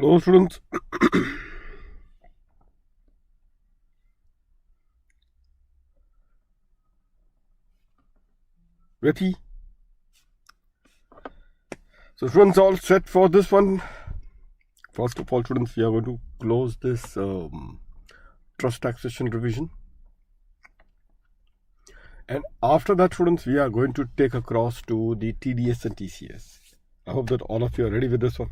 Hello students. Ready? So students, all set for this one. First of all, students, we are going to close this trust taxation revision, and after that, students, we are going to take across to the TDS and TCS. I hope that all of you are ready with this one.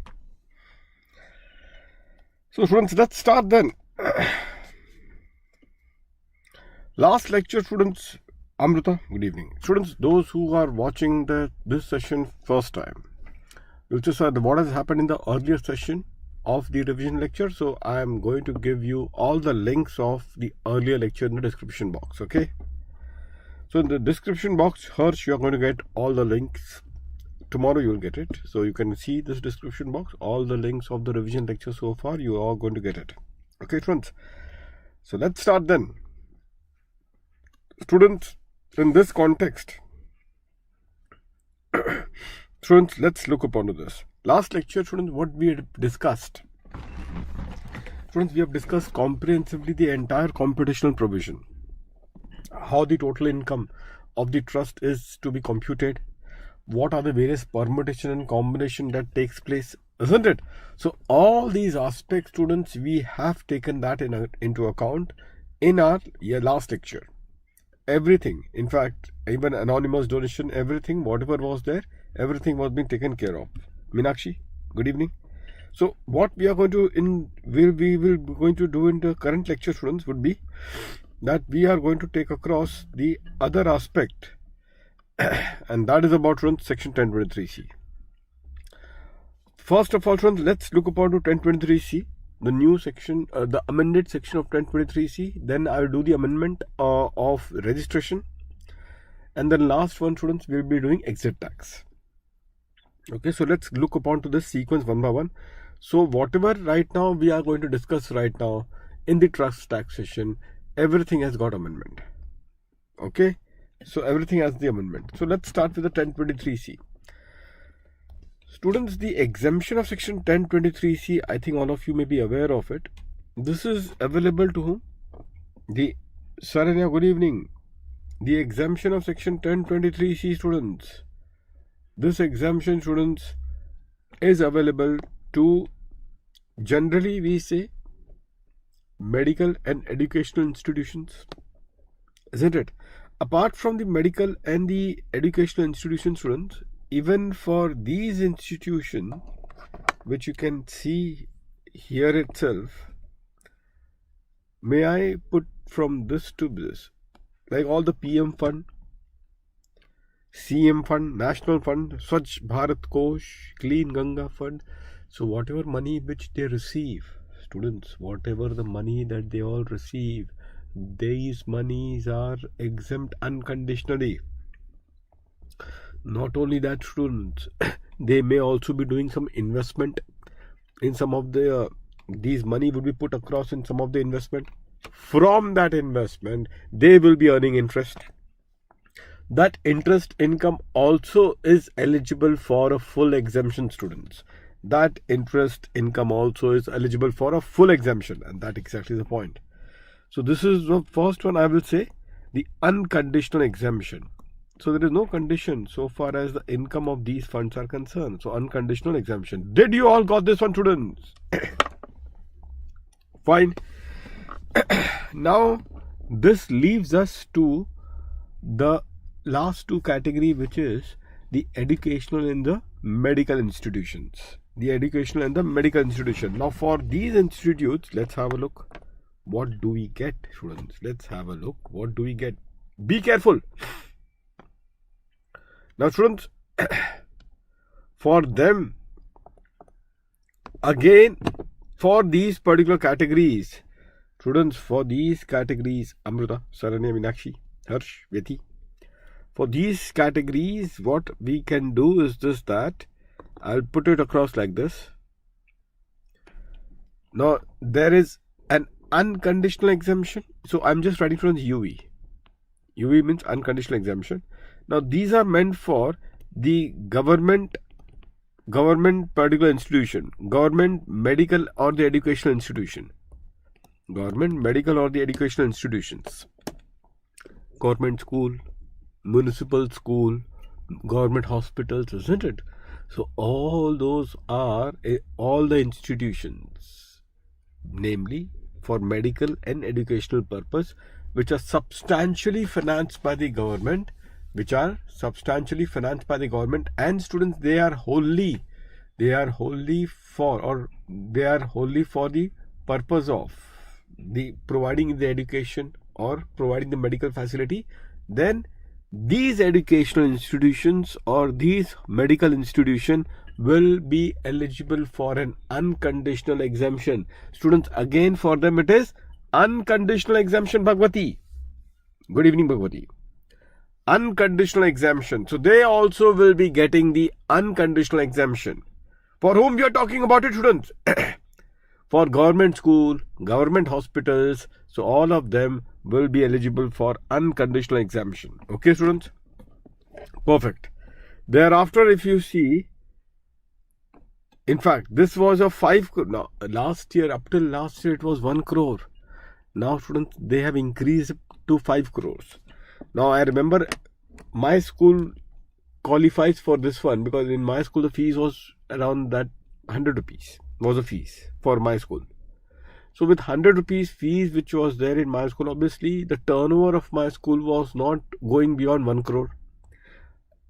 So students, let's start then. Last lecture, students, Amrita, good evening. Students, those who are watching this session first time, which is what has happened in the earlier session of the revision lecture. So I am going to give you all the links of the earlier lecture in the description box. Okay. So in the description box, Harsh, you are going to get all the links. Tomorrow you will get it. So you can see this description box, all the links of the revision lecture so far, you are going to get it. Okay, friends. So let's start then. Students, in this context, students, let's look upon to this. Last lecture, students, what we had discussed. Students, we have discussed comprehensively the entire computational provision. How the total income of the trust is to be computed. What are the various permutation and combination that takes place, isn't it? So all these aspects, students, we have taken that into account in our last lecture. Everything, in fact, even anonymous donation, everything, whatever was there, everything was being taken care of. Meenakshi, good evening. So what we are going to do in the current lecture, students, would be that we are going to take across the other aspect, and that is about, students, section 1023C. First of all, students, let's look upon to 1023C, the new section, the amended section of 1023C. Then I will do the amendment of registration, and then last one, students, we will be doing exit tax. Okay, so let's look upon to this sequence one by one. So whatever right now we are going to discuss right now in the trust taxation, everything has got amendment. Okay, so everything has the amendment. So let's start with the 1023C. Students, the exemption of section 1023C, I think all of you may be aware of it. This is available to whom? The Saranya, good evening. The exemption of section 1023C, students. This exemption, students, is available to, generally we say, medical and educational institutions, isn't it? Apart from the medical and the educational institution, students, even for these institutions, which you can see here itself, may I put from this to this, like all the PM fund, CM fund, National Fund, Swachh Bharat Kosh, Clean Ganga Fund. So whatever money which they receive, students, whatever the money that they all receive, these monies are exempt unconditionally. Not only that, students, they may also be doing some investment in some of the these money would be put across in some of the investment. From that investment, they will be earning interest. That interest income also is eligible for a full exemption, students. That interest income also is eligible for a full exemption, and that exactly the point. So this is the first one, I will say, the unconditional exemption. So there is no condition so far as the income of these funds are concerned. So unconditional exemption. Did you all got this one, students? Fine. Now this leaves us to the last two category, which is the educational and the medical institutions. The educational and the medical institution. Now for these institutes, let's have a look. What do we get, students? Let's have a look. What do we get? Be careful. Now, students, for them, again, for these particular categories, students, for these categories, Amrita, Saranya, Meenakshi, Harsh, Vyati, for these categories, what we can do is this, that I'll put it across like this. Now, there is an unconditional exemption. So I'm just writing from UV. UV means unconditional exemption. Now these are meant for the government government particular institution, government medical or the educational institution, government medical or the educational institutions, government school, municipal school, government hospitals, isn't it? So all those are all the institutions, namely for medical and educational purpose, which are substantially financed by the government, and students, they are wholly for the purpose of the providing the education or providing the medical facility. Then these educational institutions or these medical institution will be eligible for an unconditional exemption. Students, again for them it is unconditional exemption. Bhagwati, good evening Bhagwati. Unconditional exemption. So they also will be getting the unconditional exemption. For whom we are talking about it, students? For government school, government hospitals, so all of them will be eligible for unconditional exemption. Okay, students? Perfect. Thereafter, if you see, in fact, this was a 5 crore. Now, up till last year, it was 1 crore. Now, students, they have increased to 5 crores. Now, I remember my school qualifies for this one because in my school, the fees was around that 100 rupees was a fees for my school. So with 100 rupees fees which was there in my school, obviously the turnover of my school was not going beyond 1 crore.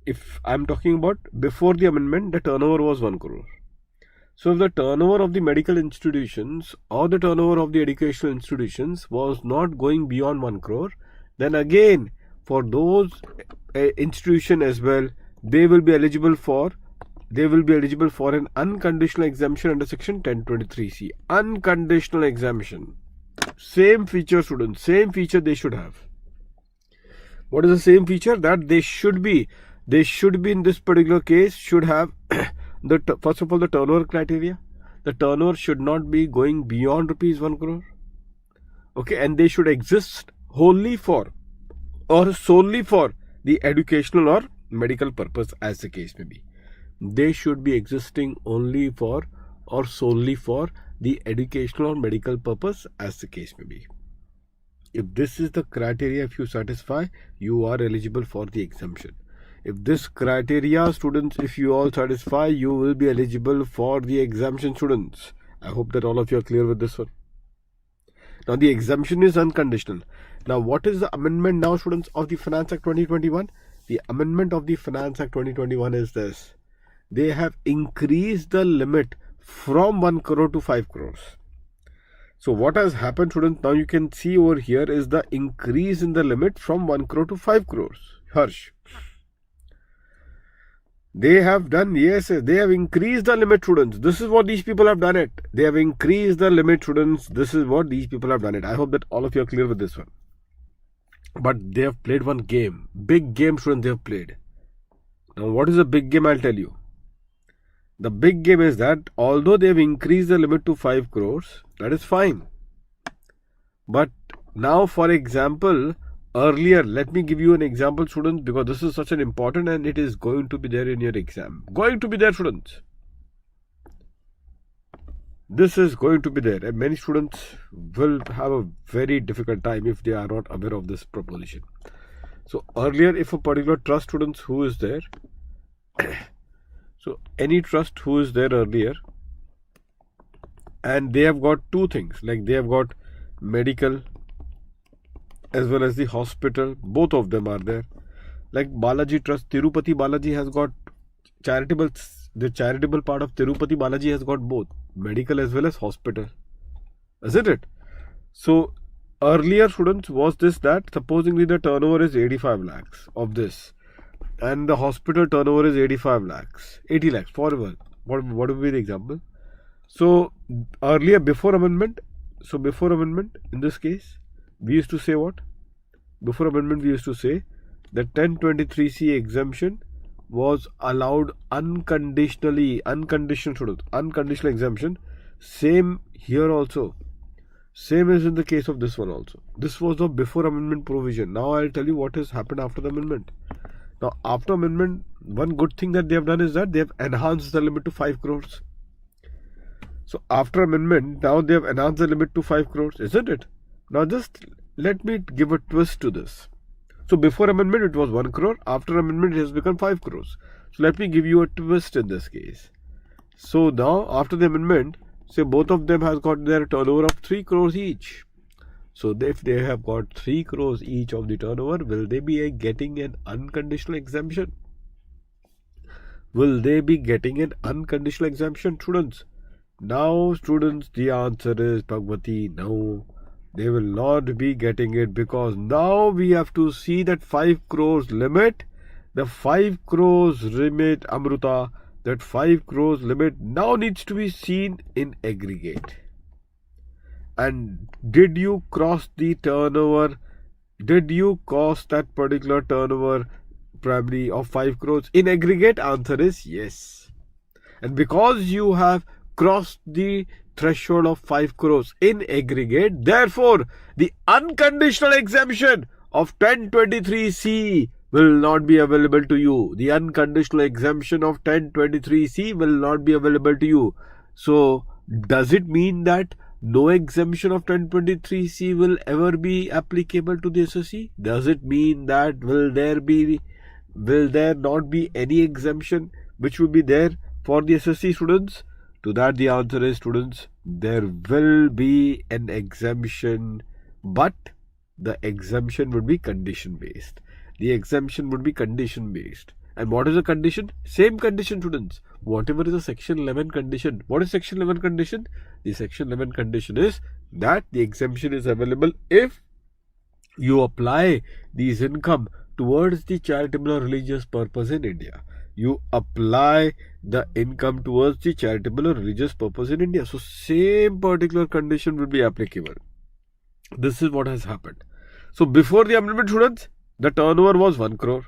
If I'm talking about before the amendment, the turnover was 1 crore. So if the turnover of the medical institutions or the turnover of the educational institutions was not going beyond 1 crore, then again for those institutions as well, they will be eligible for an unconditional exemption under section 1023C. Unconditional exemption. Same feature, students. Same feature they should have. What is the same feature? That they should be in this particular case should have first of all the turnover criteria. The turnover should not be going beyond rupees 1 crore. Okay, and they should exist wholly for or solely for the educational or medical purpose, as the case may be. They should be existing only for or solely for the educational or medical purpose, as the case may be. If this is the criteria, if you satisfy, you are eligible for the exemption. If this criteria, students, if you all satisfy, you will be eligible for the exemption, students. I hope that all of you are clear with this one. Now, the exemption is unconditional. Now, what is the amendment now, students, of the Finance Act 2021? The amendment of the Finance Act 2021 is this. They have increased the limit from 1 crore to 5 crores. So what has happened, students, now you can see over here is the increase in the limit from 1 crore to 5 crores. Harsh. They have done, yes, they have increased the limit, students. This is what these people have done it. They have increased the limit, students. This is what these people have done it. I hope that all of you are clear with this one. But they have played one game. Big game, students, they have played. Now, what is the big game? I'll tell you. The big game is that although they have increased the limit to 5 crores, that is fine. But now, for example, earlier, let me give you an example, students, because this is such an important and it is going to be there in your exam. Going to be there, students. This is going to be there, and many students will have a very difficult time if they are not aware of this proposition. So earlier, if a particular trust, students, who is there, so any trust who is there earlier, and they have got two things, like they have got medical as well as the hospital, both of them are there. Like Balaji Trust, Tirupati Balaji has got charitable, the charitable part of Tirupati Balaji has got both medical as well as hospital, isn't it? So earlier, students, was this that supposedly the turnover is 85 lakhs of this, and the hospital turnover is 85 lakhs, 80 lakhs, forever. What would be the example? So earlier, before amendment, in this case, we used to say what? Before amendment, we used to say that 1023C exemption was allowed unconditionally, unconditional exemption. Same here also. Same as in the case of this one also. This was the before amendment provision. Now I'll tell you what has happened after the amendment. Now, after amendment, one good thing that they have done is that they have enhanced the limit to 5 crores. So, after amendment, now they have enhanced the limit to 5 crores, isn't it? Now, just let me give a twist to this. So, before amendment, it was 1 crore. After amendment, it has become 5 crores. So, let me give you a twist in this case. So, now, after the amendment, say both of them has got their turnover of 3 crores each. So, if they have got 3 crores each of the turnover, will they be getting an unconditional exemption? Will they be getting an unconditional exemption, students? Now, students, the answer is Bhagwati, no. They will not be getting it, because now we have to see that 5 crores limit. The 5 crores limit, Amruta, that 5 crores limit now needs to be seen in aggregate. And did you cross the turnover? Did you cross that particular turnover primary of 5 crores in aggregate? Answer is yes. And because you have crossed the threshold of 5 crores in aggregate, therefore the unconditional exemption of 1023C will not be available to you. The unconditional exemption of 1023C will not be available to you. So, does it mean that no exemption of 1023C will ever be applicable to the SSE? Does it mean that will there not be any exemption which will be there for the SSE students? To that the answer is, students, there will be an exemption, but the exemption would be condition based. The exemption would be condition based. And what is the condition? Same condition, students. Whatever is the section 11 condition. What is section 11 condition? The section 11 condition is that the exemption is available if you apply these income towards the charitable or religious purpose in India. You apply the income towards the charitable or religious purpose in India. So, same particular condition will be applicable. This is what has happened. So, before the amendment, students, the turnover was 1 crore.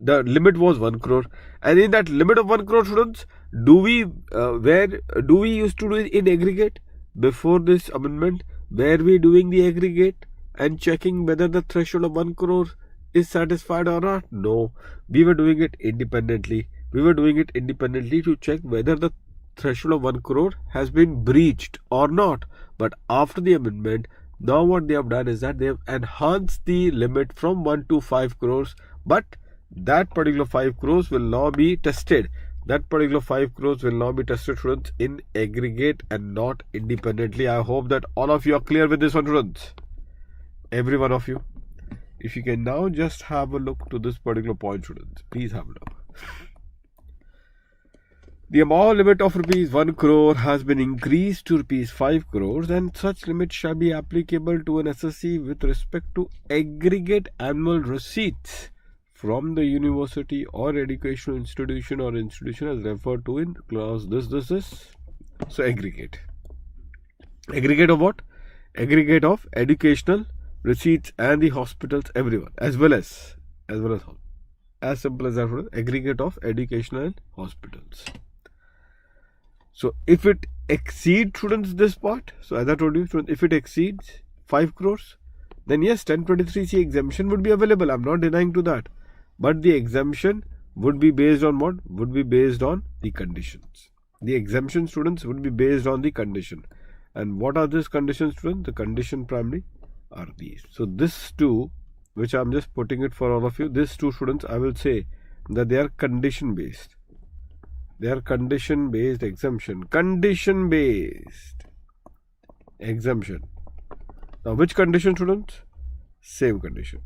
The limit was 1 crore. And in that limit of 1 crore, students, where do we used to do it in aggregate? Before this amendment, were we doing the aggregate and checking whether the threshold of 1 crore is satisfied or not? No, we were doing it independently. We were doing it independently to check whether the threshold of 1 crore has been breached or not. But after the amendment, now what they have done is that they have enhanced the limit from 1 to 5 crores. But that particular 5 crores will now be tested. That particular 5 crores will now be tested, students, in aggregate and not independently. I hope that all of you are clear with this one, students. Every one of you. If you can now just have a look to this particular point, students. Please have a look. The amount limit of rupees 1 crore has been increased to rupees 5 crores, and such limit shall be applicable to an SSE with respect to aggregate annual receipts from the university or educational institution or institution as referred to in clause this is. So, aggregate. Aggregate of what? Aggregate of educational receipts and the hospitals, everyone, as well as simple as that, aggregate of educational and hospitals. So, if it exceeds, students, this part, so as I told you, students, if it exceeds 5 crores, then yes, 1023C exemption would be available. I'm not denying to that. But the exemption would be based on what? Would be based on the conditions. The exemption, students, would be based on the condition. And what are these conditions, students? The condition primary are these. So, this two, which I'm just putting it for all of you, these two, students, I will say that they are condition based. They are condition based exemption. Condition based exemption. Now, which condition, students? Same condition.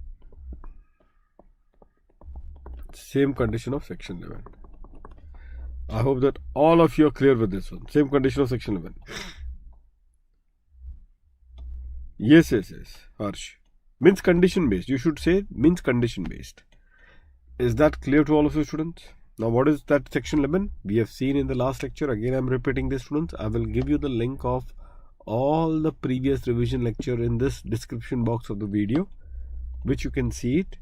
Same condition of section 11. I hope that all of you are clear with this one. Same condition of section 11. Yes. Harsh. Means condition based. You should say means condition based. Is that clear to all of you, students? Now, what is that section 11? We have seen in the last lecture. Again, I am repeating this, students. I will give you the link of all the previous revision lecture in this description box of the video, which you can see it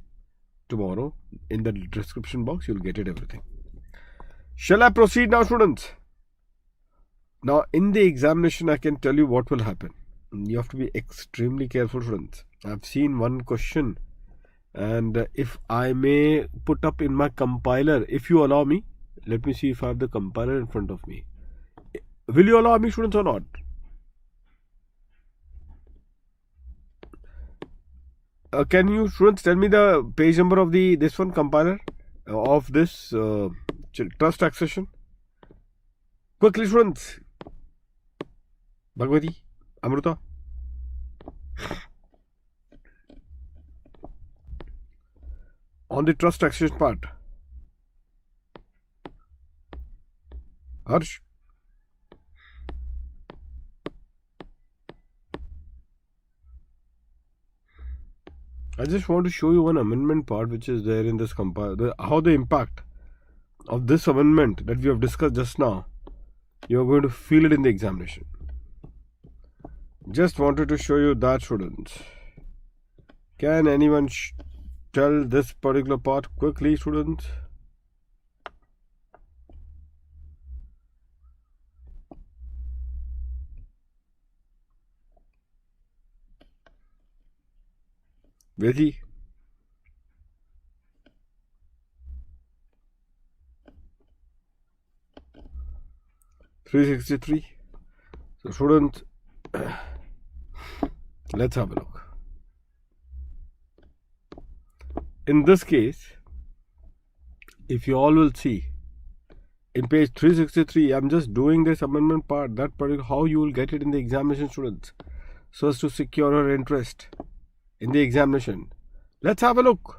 tomorrow in the description box. You'll get it everything. Shall I proceed now, students? Now, in the examination, I can tell you what will happen. You have to be extremely careful, students. I've seen one question And if I may put up in my compiler, if you allow me, let me see if I have the compiler in front of me. Will you allow me, students, or not? Can you, students, tell me the page number of this one compiler of this trust taxation? Quickly, students. Bhagwati, Amruta. On the trust taxation part. Harsh. I just want to show you one amendment part which is there in this compiler. How the impact of this amendment that we have discussed just now, you are going to feel it in the examination. Just wanted to show you that, students. Can anyone tell this particular part quickly, students? Vedi? $363. So, students, let's have a look. In this case, if you all will see, in page 363, I'm just doing this amendment part, that particular, how you will get it in the examination, students, so as to secure your interest in the examination. Let's have a look.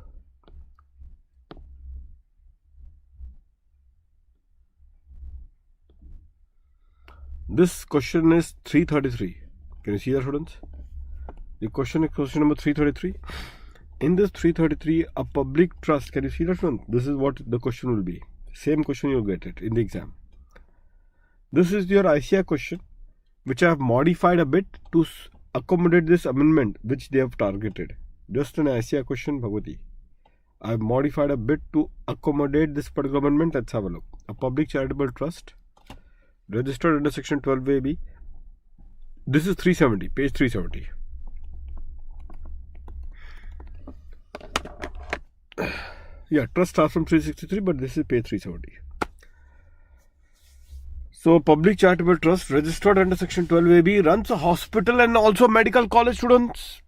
This question is 333. Can you see that, students? The question is question number 333. In this 333, a public trust. Can you see that, students? This is what the question will be. Same question you'll get it in the exam. This is your ICI question, which I have modified a bit to accommodate this amendment which they have targeted. Just an ICI question, Bhagwati. I have modified a bit to accommodate this particular amendment. Let's have a look. A public charitable trust registered under section 12AB. This is 370, page 370. Yeah, trust starts from 363, but this is page 370. So, public charitable trust registered under section 12AB runs a hospital and also medical college, students.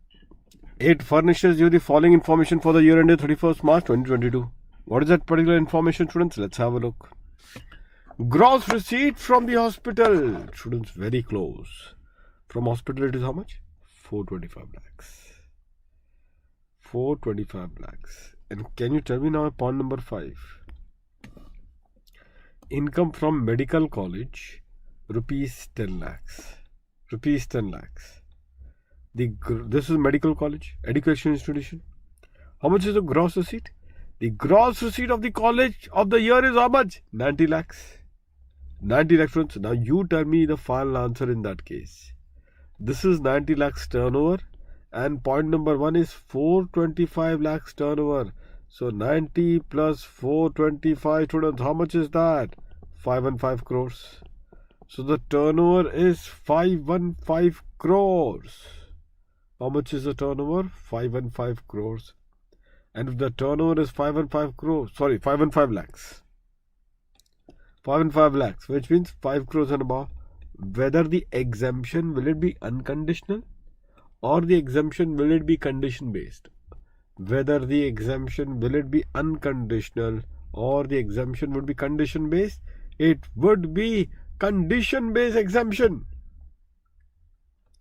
It furnishes you the following information for the year ended 31st March 2022. What is that particular information, students? Let's have a look. Gross receipt from the hospital. Students, very close. From hospital, it is how much? 425 lakhs. 425 lakhs. And can you tell me now point number 5? Income from medical college, rupees 10 lakhs. Rupees 10 lakhs. This is medical college, education institution. How much is the gross receipt? The gross receipt of the college of the year is how much? 90 lakhs. 90 lakhs, students. Now you tell me the final answer in that case. This is 90 lakhs turnover. And point number 1 is 425 lakhs turnover. So 90 plus 425, students, how much is that? 515 crores. So the turnover is 515 crores. How much is the turnover? 515 crores. And if the turnover is 515 crores, 515 lakhs. 515 lakhs, which means 5 crores and above. Whether the exemption, will it be unconditional? Or the exemption, will it be condition based? Whether the exemption, will it be unconditional or the exemption would be condition based? It would be condition based exemption.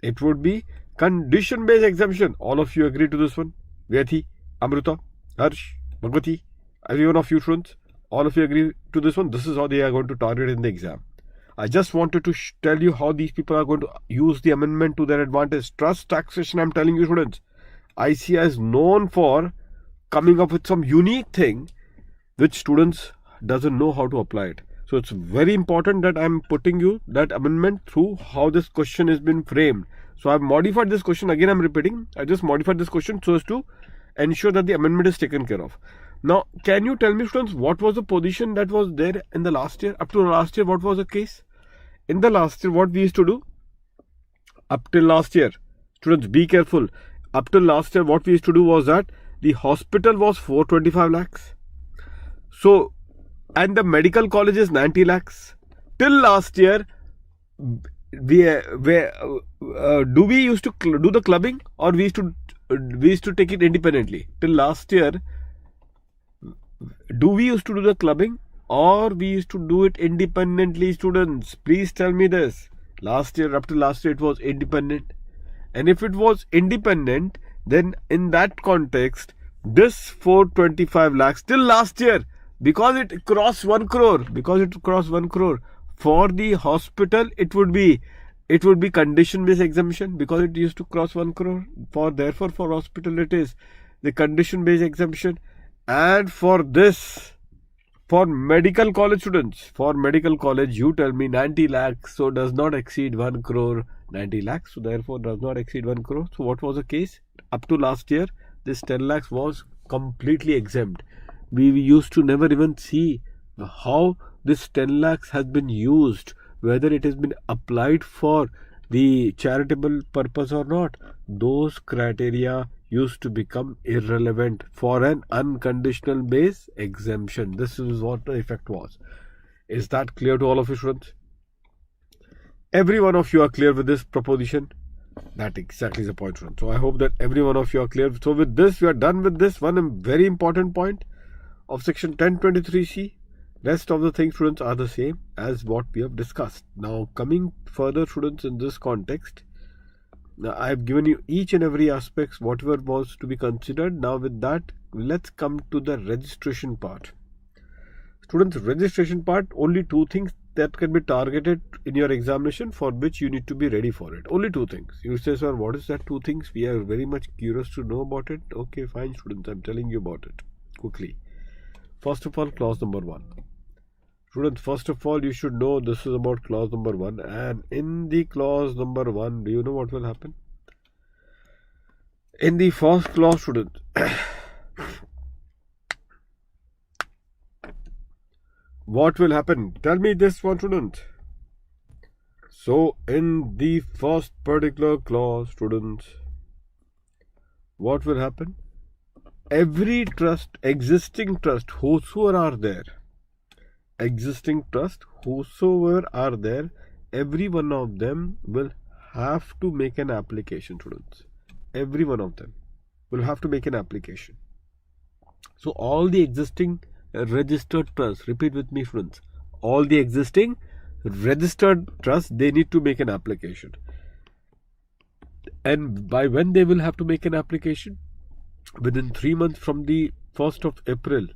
It would be condition based exemption. All of you agree to this one? Vyathi, Amruta, Harsh, Bhagwati, every one of you students, all of you agree to this one? This is how they are going to target in the exam. I just wanted to tell you how these people are going to use the amendment to their advantage. Trust taxation, I'm telling you, students. ICI is known for coming up with some unique thing which students doesn't know how to apply it. So it's very important that I'm putting you that amendment through how this question has been framed. So I've modified this question. Again, I'm repeating. I just modified this question so as to ensure that the amendment is taken care of. Now, can you tell me, students, what was the position that was there in the last year? Up to last year, what was the case? In the last year, what we used to do? Up till last year, students, be careful. Up till last year, what we used to do was that The hospital was 425 lakhs. So, and the medical college is 90 lakhs. Till last year, do we used to do the clubbing, or we used to take it independently? Till last year, do we used to do the clubbing, or we used to do it independently, students? Please tell me this. Last year, up to last year, it was independent. And if it was independent, then in that context, this 425 lakhs till last year, because it crossed 1 crore, for the hospital, it would be condition-based exemption, because it used to cross 1 crore. Therefore, for hospital, it is the condition-based exemption. And for this, for medical college students, you tell me 90 lakhs, so does not exceed 1 crore, 90 lakhs, so therefore does not exceed 1 crore. So what was the case? Up to last year, this 10 lakhs was completely exempt. We used to never even see how this 10 lakhs has been used, whether it has been applied for the charitable purpose or not. Those criteria used to become irrelevant for an unconditional base exemption. This is what the effect was. Is that clear to all of you, students? Every one of you are clear with this proposition? That exactly is the point, students. So I hope that every one of you are clear. So with this, we are done with this one very important point of section 1023C. Rest of the things, students, are the same as what we have discussed. Now, coming further, students, in this context, now I have given you each and every aspect, whatever was to be considered. Now with that, let's come to the registration part. Students, registration part, only 2 things that can be targeted in your examination, for which you need to be ready for it. Only 2 things. You say, sir, what is that 2 things? We are very much curious to know about it. Okay, fine, students, I'm telling you about it quickly. First of all, clause number 1. Students, first of all, you should know this is about clause number 1. And in the clause number 1, do you know what will happen? In the first clause, students, what will happen? Tell me this one, student. So, in the first particular clause, students, what will happen? Every trust, existing trust, whosoever are there, every one of them will have to make an application, students. Every one of them will have to make an application. So all the existing registered trusts, repeat with me, students, all the existing registered trusts, they need to make an application. And by when they will have to make an application? Within 3 months from the 1st of April,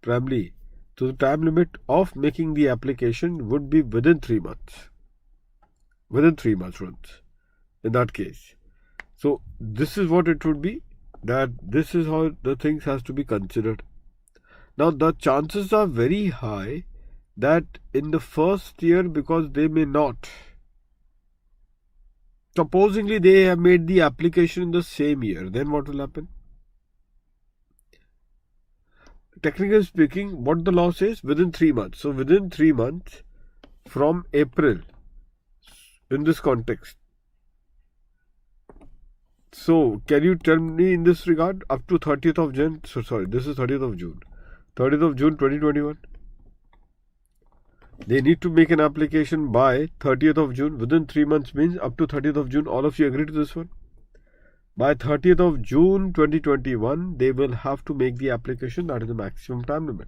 primarily. So the time limit of making the application would be within 3 months. Within 3 months, students, in that case. So this is what it would be, that this is how the things has to be considered. Now the chances are very high that in the first year, because they may not, supposingly they have made the application in the same year, then what will happen? Technically speaking, what the law says, within 3 months. So within 3 months from April, in this context. So can you tell me in this regard, up to 30th of June, so sorry, this is 30th of June. 30th of June 2021. They need to make an application by 30th of June. Within 3 months means up to 30th of June. All of you agree to this one? By 30th of June 2021, they will have to make the application. That is the maximum time limit.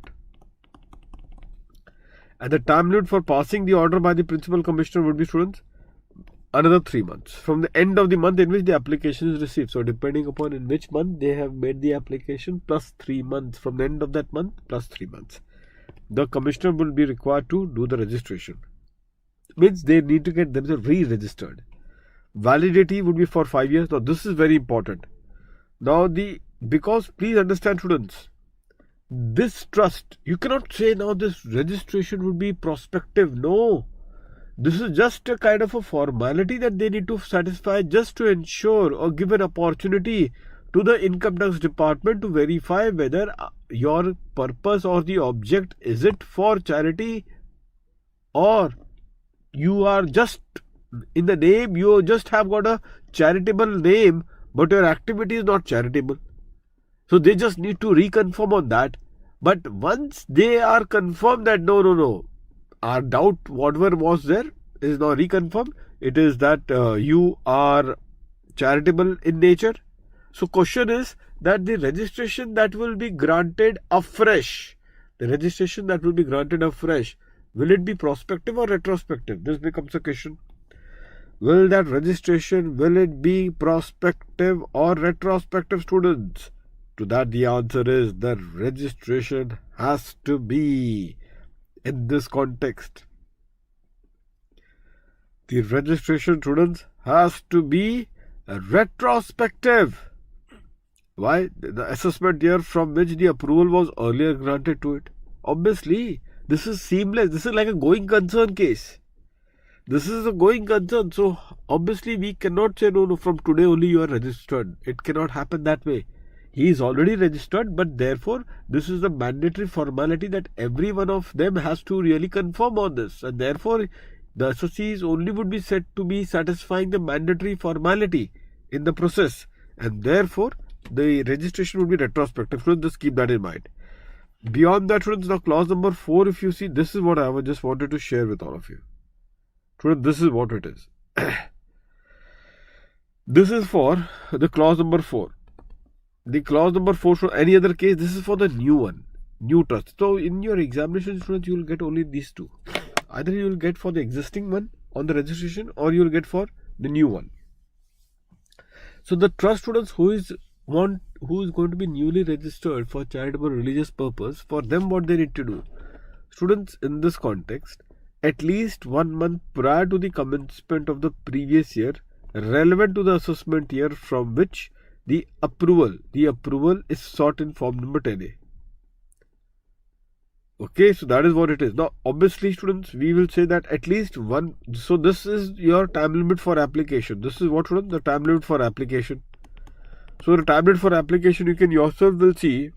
And the time limit for passing the order by the Principal Commissioner would be, students, another 3 months. From the end of the month in which the application is received. So depending upon in which month they have made the application, plus 3 months. From the end of that month, plus 3 months. The Commissioner will be required to do the registration. Means they need to get themselves re-registered. Validity would be for 5 years. Now this is very important. Now because please understand, students, this trust, you cannot say now this registration would be prospective. No, this is just a kind of a formality that they need to satisfy, just to ensure or give an opportunity to the income tax department to verify whether your purpose or the object, is it for charity, or you are just in the name, you just have got a charitable name, but your activity is not charitable. So they just need to reconfirm on that. But once they are confirmed that no, our doubt, whatever was there, is now reconfirmed. It is that you are charitable in nature. So question is that the registration that will be granted afresh, will it be prospective or retrospective? This becomes a question. Will that registration, will it be prospective or retrospective, students? To that the answer is the registration has to be in this context. The registration, students, has to be retrospective. Why? The assessment year from which the approval was earlier granted to it. Obviously, this is seamless. This is like a going concern case. This is a going concern. So, obviously, we cannot say, no, from today only you are registered. It cannot happen that way. He is already registered, but therefore, this is the mandatory formality that every one of them has to really confirm on this. And therefore, the associates only would be said to be satisfying the mandatory formality in the process. And therefore, the registration would be retrospective. So just keep that in mind. Beyond that, students, now clause number 4, if you see, this is what I just wanted to share with all of you. Students, this is what it is. This is for the clause number 4. The clause number 4, for any other case, this is for the new one, new trust. So in your examination, students, you will get only these two. Either you will get for the existing one on the registration, or you will get for the new one. So the trust, students, who is going to be newly registered for charitable religious purpose, for them what they need to do, students, in this context, at least 1 month prior to the commencement of the previous year, relevant to the assessment year from which the approval is sought in form number 10A. Okay, so that is what it is. Now, obviously, students, we will say that at least one. So this is your time limit for application. This is what, students, the time limit for application. So the time limit for application, you can yourself will see,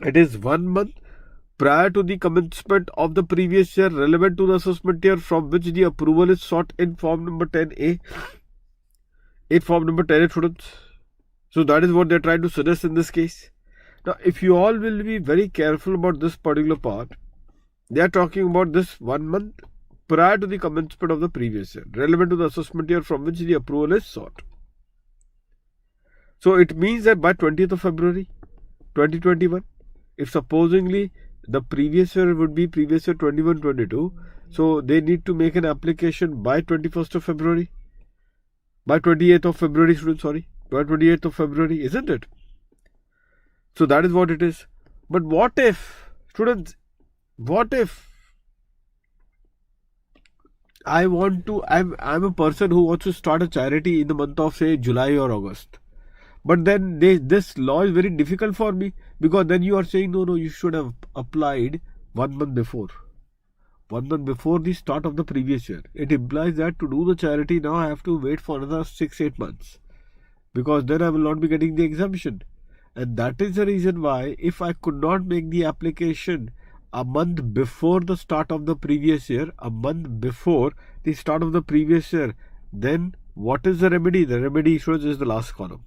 it is 1 month prior to the commencement of the previous year, relevant to the assessment year from which the approval is sought in form number 10A. In form number 10A, students. So that is what they are trying to suggest in this case. Now, if you all will be very careful about this particular part, they are talking about this 1 month prior to the commencement of the previous year, relevant to the assessment year from which the approval is sought. So it means that by 20th of February 2021, if supposingly the previous year would be previous year 21-22, so they need to make an application by 21st of February, by 28th of February, students, by 28th of February, isn't it? So that is what it is. But what if, students, what if I'm a person who wants to start a charity in the month of, say, July or August. But then this law is very difficult for me, because then you are saying, no, you should have applied 1 month before. 1 month before the start of the previous year. It implies that to do the charity now I have to wait for another 6-8 months. Because then I will not be getting the exemption. And that is the reason why, if I could not make the application a month before the start of the previous year, then what is the remedy? The remedy shows is the last column.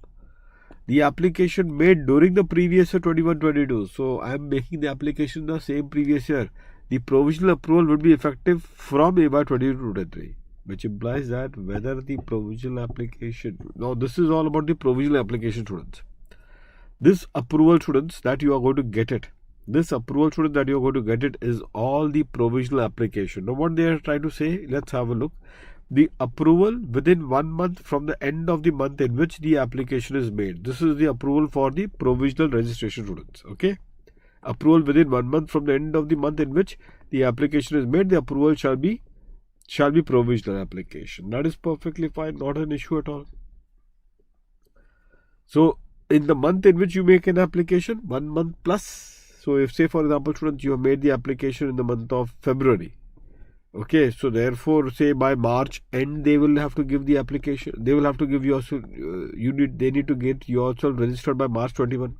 The application made during the previous year 21-22. So I am making the application the same previous year. The provisional approval would be effective from April 22-23. Which implies that whether the provisional application. Now this is all about the provisional application, students. This approval, students, that you are going to get it. This approval, students, that you are going to get it is all the provisional application. Now what they are trying to say, let's have a look. The approval within 1 month from the end of the month in which the application is made. This is the approval for the provisional registration, students. Okay. Approval within 1 month from the end of the month in which the application is made. The approval shall be provisional application. That is perfectly fine. Not an issue at all. So in the month in which you make an application, 1 month plus. So if, say, for example, students, you have made the application in the month of February. Okay, so therefore, say by March end, they will have to give the application. They will have to give yourself. They need to get yourself registered by March 21.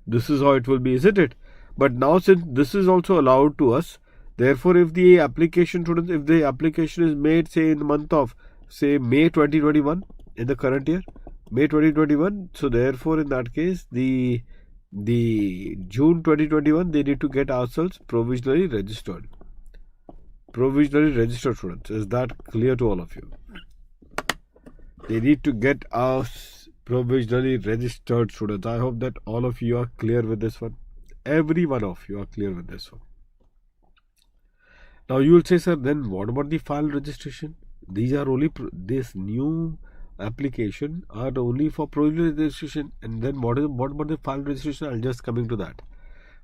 This is how it will be, isn't it? But now, since this is also allowed to us, therefore, if the application, students, if the application is made, say in the month of, say, May 2021 in the current year, May 2021. So therefore, in that case, the June 2021, they need to get ourselves provisionally registered. Provisionally registered, students. Is that clear to all of you? They need to get us provisionally registered, students. I hope that all of you are clear with this one. Every one of you are clear with this one. Now you will say, sir, then what about the file registration? These are only this new application are only for provisional registration. And then what about the file registration? I'll just coming to that.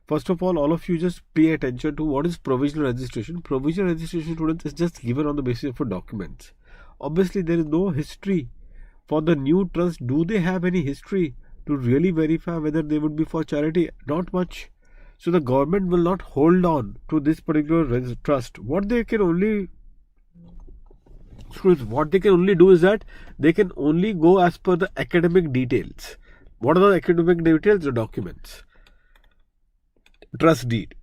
First of all of you just pay attention to what is provisional registration. Provisional registration, students, is just given on the basis of documents. Obviously, there is no history for the new trust. Do they have any history to really verify whether they would be for charity? Not much. So the government will not hold on to this particular trust. What they can only do is that they can only go as per the academic details. What are the academic details? The documents. Trust deed.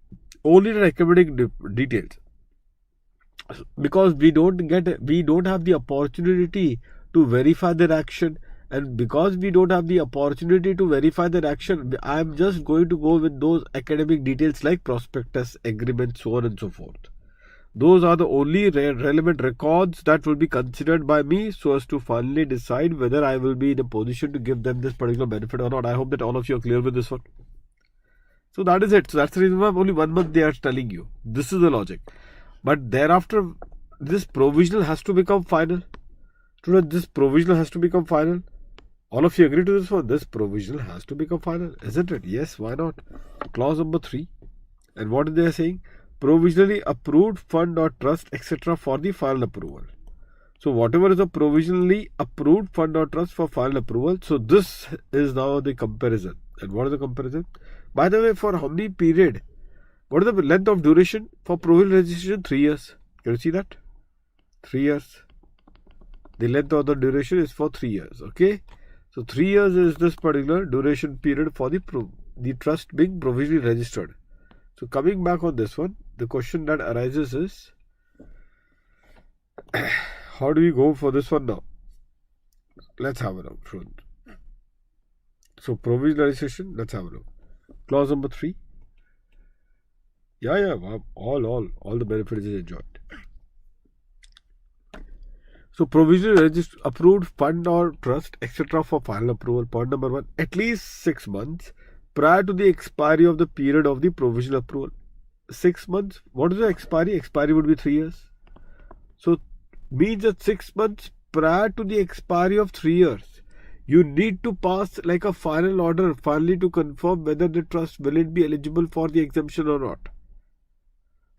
Only the academic details. Because we don't have the opportunity to verify their action. And because we don't have the opportunity to verify their action, I am just going to go with those academic details like prospectus, agreement, so on and so forth. Those are the only relevant records that will be considered by me so as to finally decide whether I will be in a position to give them this particular benefit or not. I hope that all of you are clear with this one. So that is it. So that's the reason why only 1 month they are telling you. This is the logic. But thereafter, this provisional has to become final. Students, this provisional has to become final. All of you agree to this one? This provisional has to become final, isn't it? Yes, why not? Clause number 3. And what are they saying? Provisionally approved fund or trust, etc. for the final approval. So whatever is a provisionally approved fund or trust for final approval. So this is now the comparison. And what is the comparison? By the way, for how many period? What is the length of duration for provisional registration? 3 years. Can you see that? 3 years. The length of the duration is for 3 years. Okay. So 3 years is this particular duration period for the trust being provisionally registered. So coming back on this one, the question that arises is, how do we go for this one now? Let's have a look. So provisional registration, let's have a look. Clause number 3. Yeah, all the benefits is enjoyed. So provisional approved fund or trust, etc. for final approval. Point number 1, at least 6 months prior to the expiry of the period of the provisional approval. 6 months. What is the expiry? Expiry would be 3 years. So means that 6 months prior to the expiry of 3 years, you need to pass like a final order finally to confirm whether the trust will it be eligible for the exemption or not.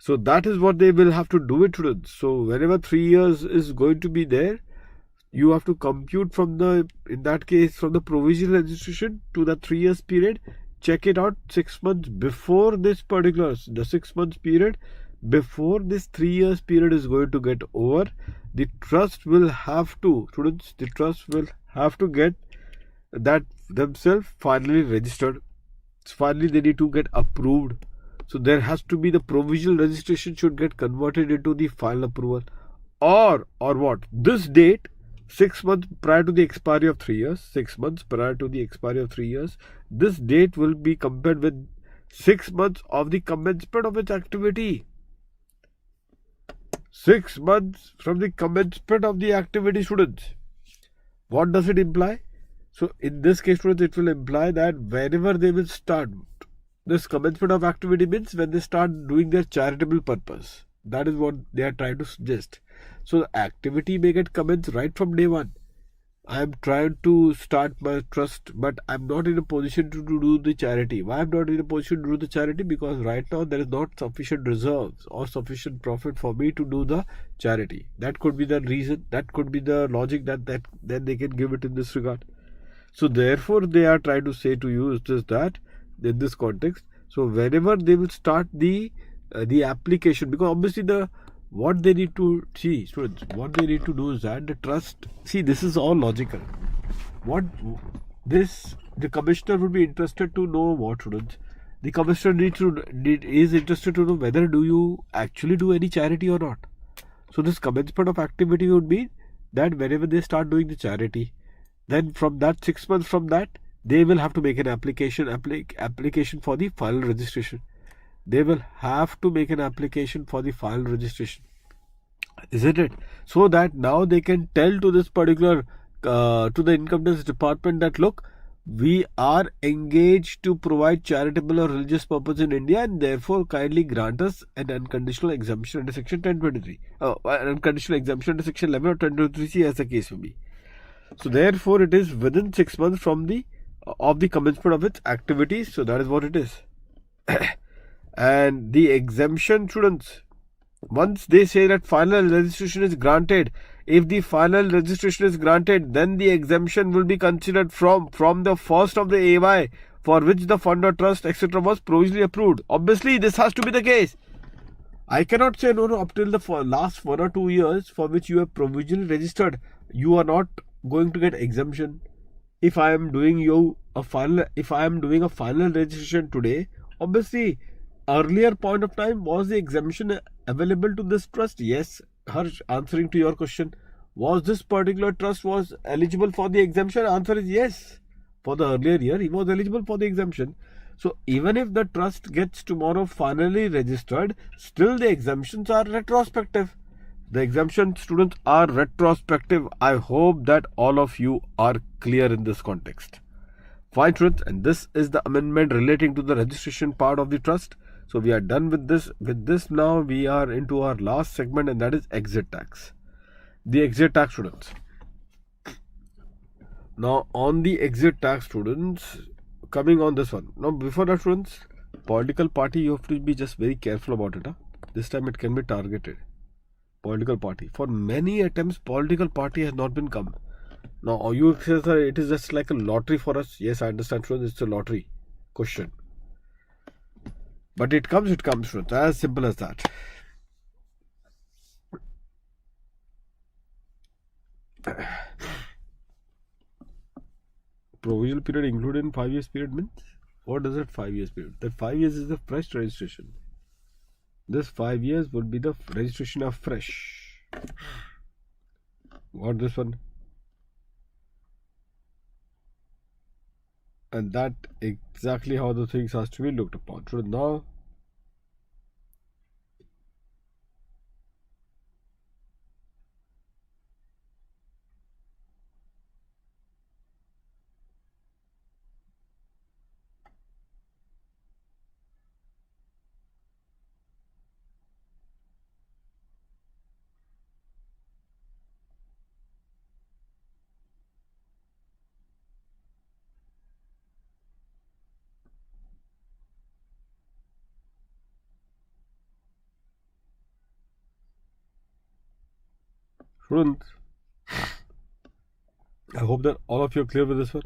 So that is what they will have to do it, students. So whenever 3 years is going to be there, you have to compute from in that case, from the provisional registration to the 3 years period. Check it out 6 months before this particular, the 6 months period, before this 3 years period is going to get over, the trust will have to, students, the trust will have to get that themselves finally registered. So finally, they need to get approved. So there has to be the provisional registration should get converted into the final approval. Or what? This date, 6 months prior to the expiry of 3 years, 6 months prior to the expiry of 3 years, this date will be compared with 6 months of the commencement of its activity. 6 months from the commencement of the activity, students. What does it imply? So in this case, students, it will imply that whenever they will start, this commencement of activity means when they start doing their charitable purpose. That is what they are trying to suggest. So the activity may get commenced right from day 1. I am trying to start my trust, but I am not in a position to do the charity. Why I am not in a position to do the charity? Because right now there is not sufficient reserves or sufficient profit for me to do the charity. That could be the reason. That could be the logic that then they can give it in this regard. So therefore they are trying to say to you is just that in this context. So whenever they will start the application, because obviously what they need to see, students, what they need to do is that the trust, see, this is all logical. The commissioner would be interested to know what, students? The commissioner is interested to know whether do you actually do any charity or not. So this commencement of activity would mean that whenever they start doing the charity, then from that 6 months from that, they will have to make an application for the final registration. They will have to make an application for the final registration, isn't it? So that now they can tell to this particular to the income tax department that, look, we are engaged to provide charitable or religious purpose in India, and therefore kindly grant us an unconditional exemption under section 1023, an unconditional exemption under section 11 or 1023C, as the case may be. So therefore it is within 6 months from the of the commencement of its activities. So that is what it is. And the exemption, students, once they say that final registration is granted, if the final registration is granted, then the exemption will be considered from the first of the AY for which the fund or trust, etc., was provisionally approved. Obviously, this has to be the case. I cannot say no, up till the last 1 or 2 years for which you have provisionally registered, you are not going to get exemption. If I am doing a final registration today, obviously, earlier point of time, was the exemption available to this trust? Yes. Harsh, answering to your question, was this particular trust was eligible for the exemption? Answer is yes. For the earlier year, he was eligible for the exemption. So even if the trust gets tomorrow finally registered, still the exemptions are retrospective. The exemption, students, are retrospective. I hope that all of you are clear in this context. Fine, students, and this is the amendment relating to the registration part of the trust. So we are done with this. With this, now we are into our last segment, and that is exit tax. The exit tax, students. Now on the exit tax, students, coming on this one. Now before that, students, political party, you have to be just very careful about it. This time it can be targeted. Political party. For many attempts, political party has not been come. Now you say, sir, it is just like a lottery for us. Yes, I understand, students, it's a lottery question. But it comes, students. As simple as that. Provisional period included in 5 years period means? What does that 5 years period? That 5 years is the fresh registration. This 5 years would be the registration of fresh. What this one? And that exactly how the things has to be looked upon. So now, students, I hope that all of you are clear with this one.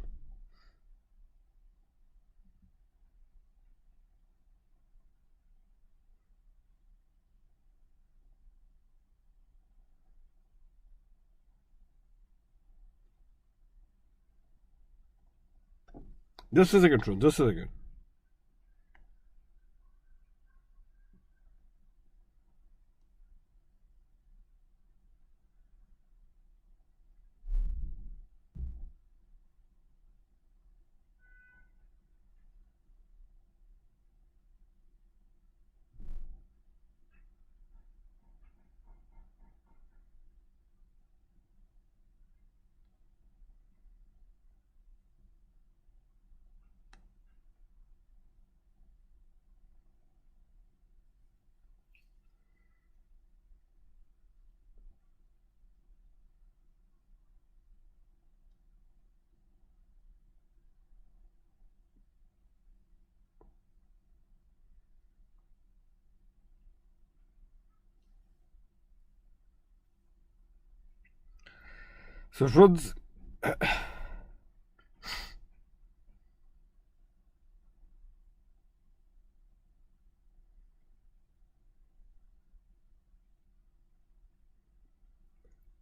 Just a second, students. Just a second. So, students,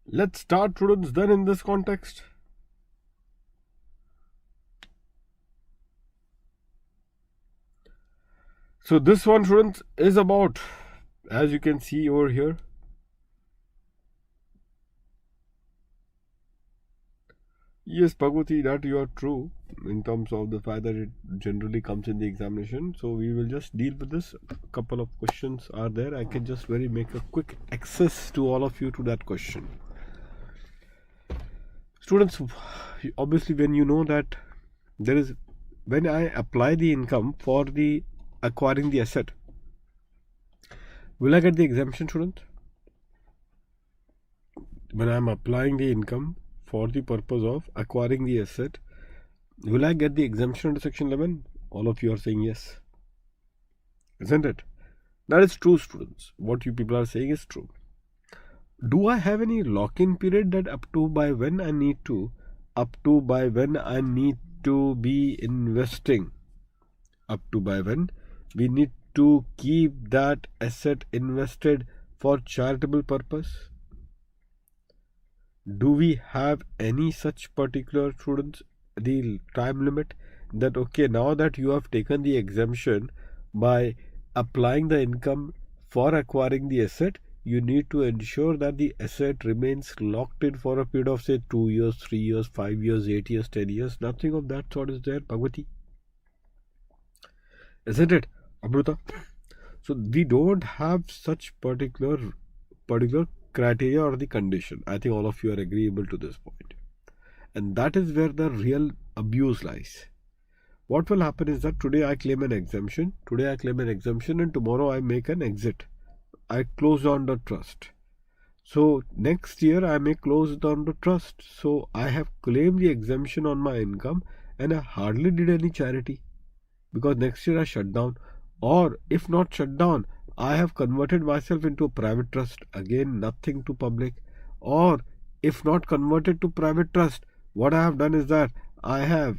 let's start, students, then in this context. So this one, students, is about, as you can see over here, Yes, Bhagwati, that you are true in terms of the fact that it generally comes in the examination. So we will just deal with this. A couple of questions are there. I can just make a quick access to all of you to that question. Students, obviously when you know that when I apply the income for the acquiring the asset, will I get the exemption, student? When I am applying the income for the purpose of acquiring the asset, will I get the exemption under section 11? All of you are saying yes, isn't it? That is true, students. What you people are saying is true. Do I have any lock-in period that up to by when I need to be investing? Up to by when we need to keep that asset invested for charitable purpose? Do we have any such particular, students, the time limit that okay, now that you have taken the exemption by applying the income for acquiring the asset, you need to ensure that the asset remains locked in for a period of say 2 years, 3 years, 5 years, 8 years, 10 years? Nothing of that sort is there, Bhagwati. Isn't it, Amruta? So we don't have such particular criteria or the condition. I think all of you are agreeable to this point. And that is where the real abuse lies. What will happen is that today I claim an exemption, and tomorrow I make an exit. I close down the trust. So next year I may close down the trust. So I have claimed the exemption on my income and I hardly did any charity because next year I shut down. Or if not shut down, I have converted myself into a private trust. Again, nothing to public. Or if not converted to private trust, what I have done is that I have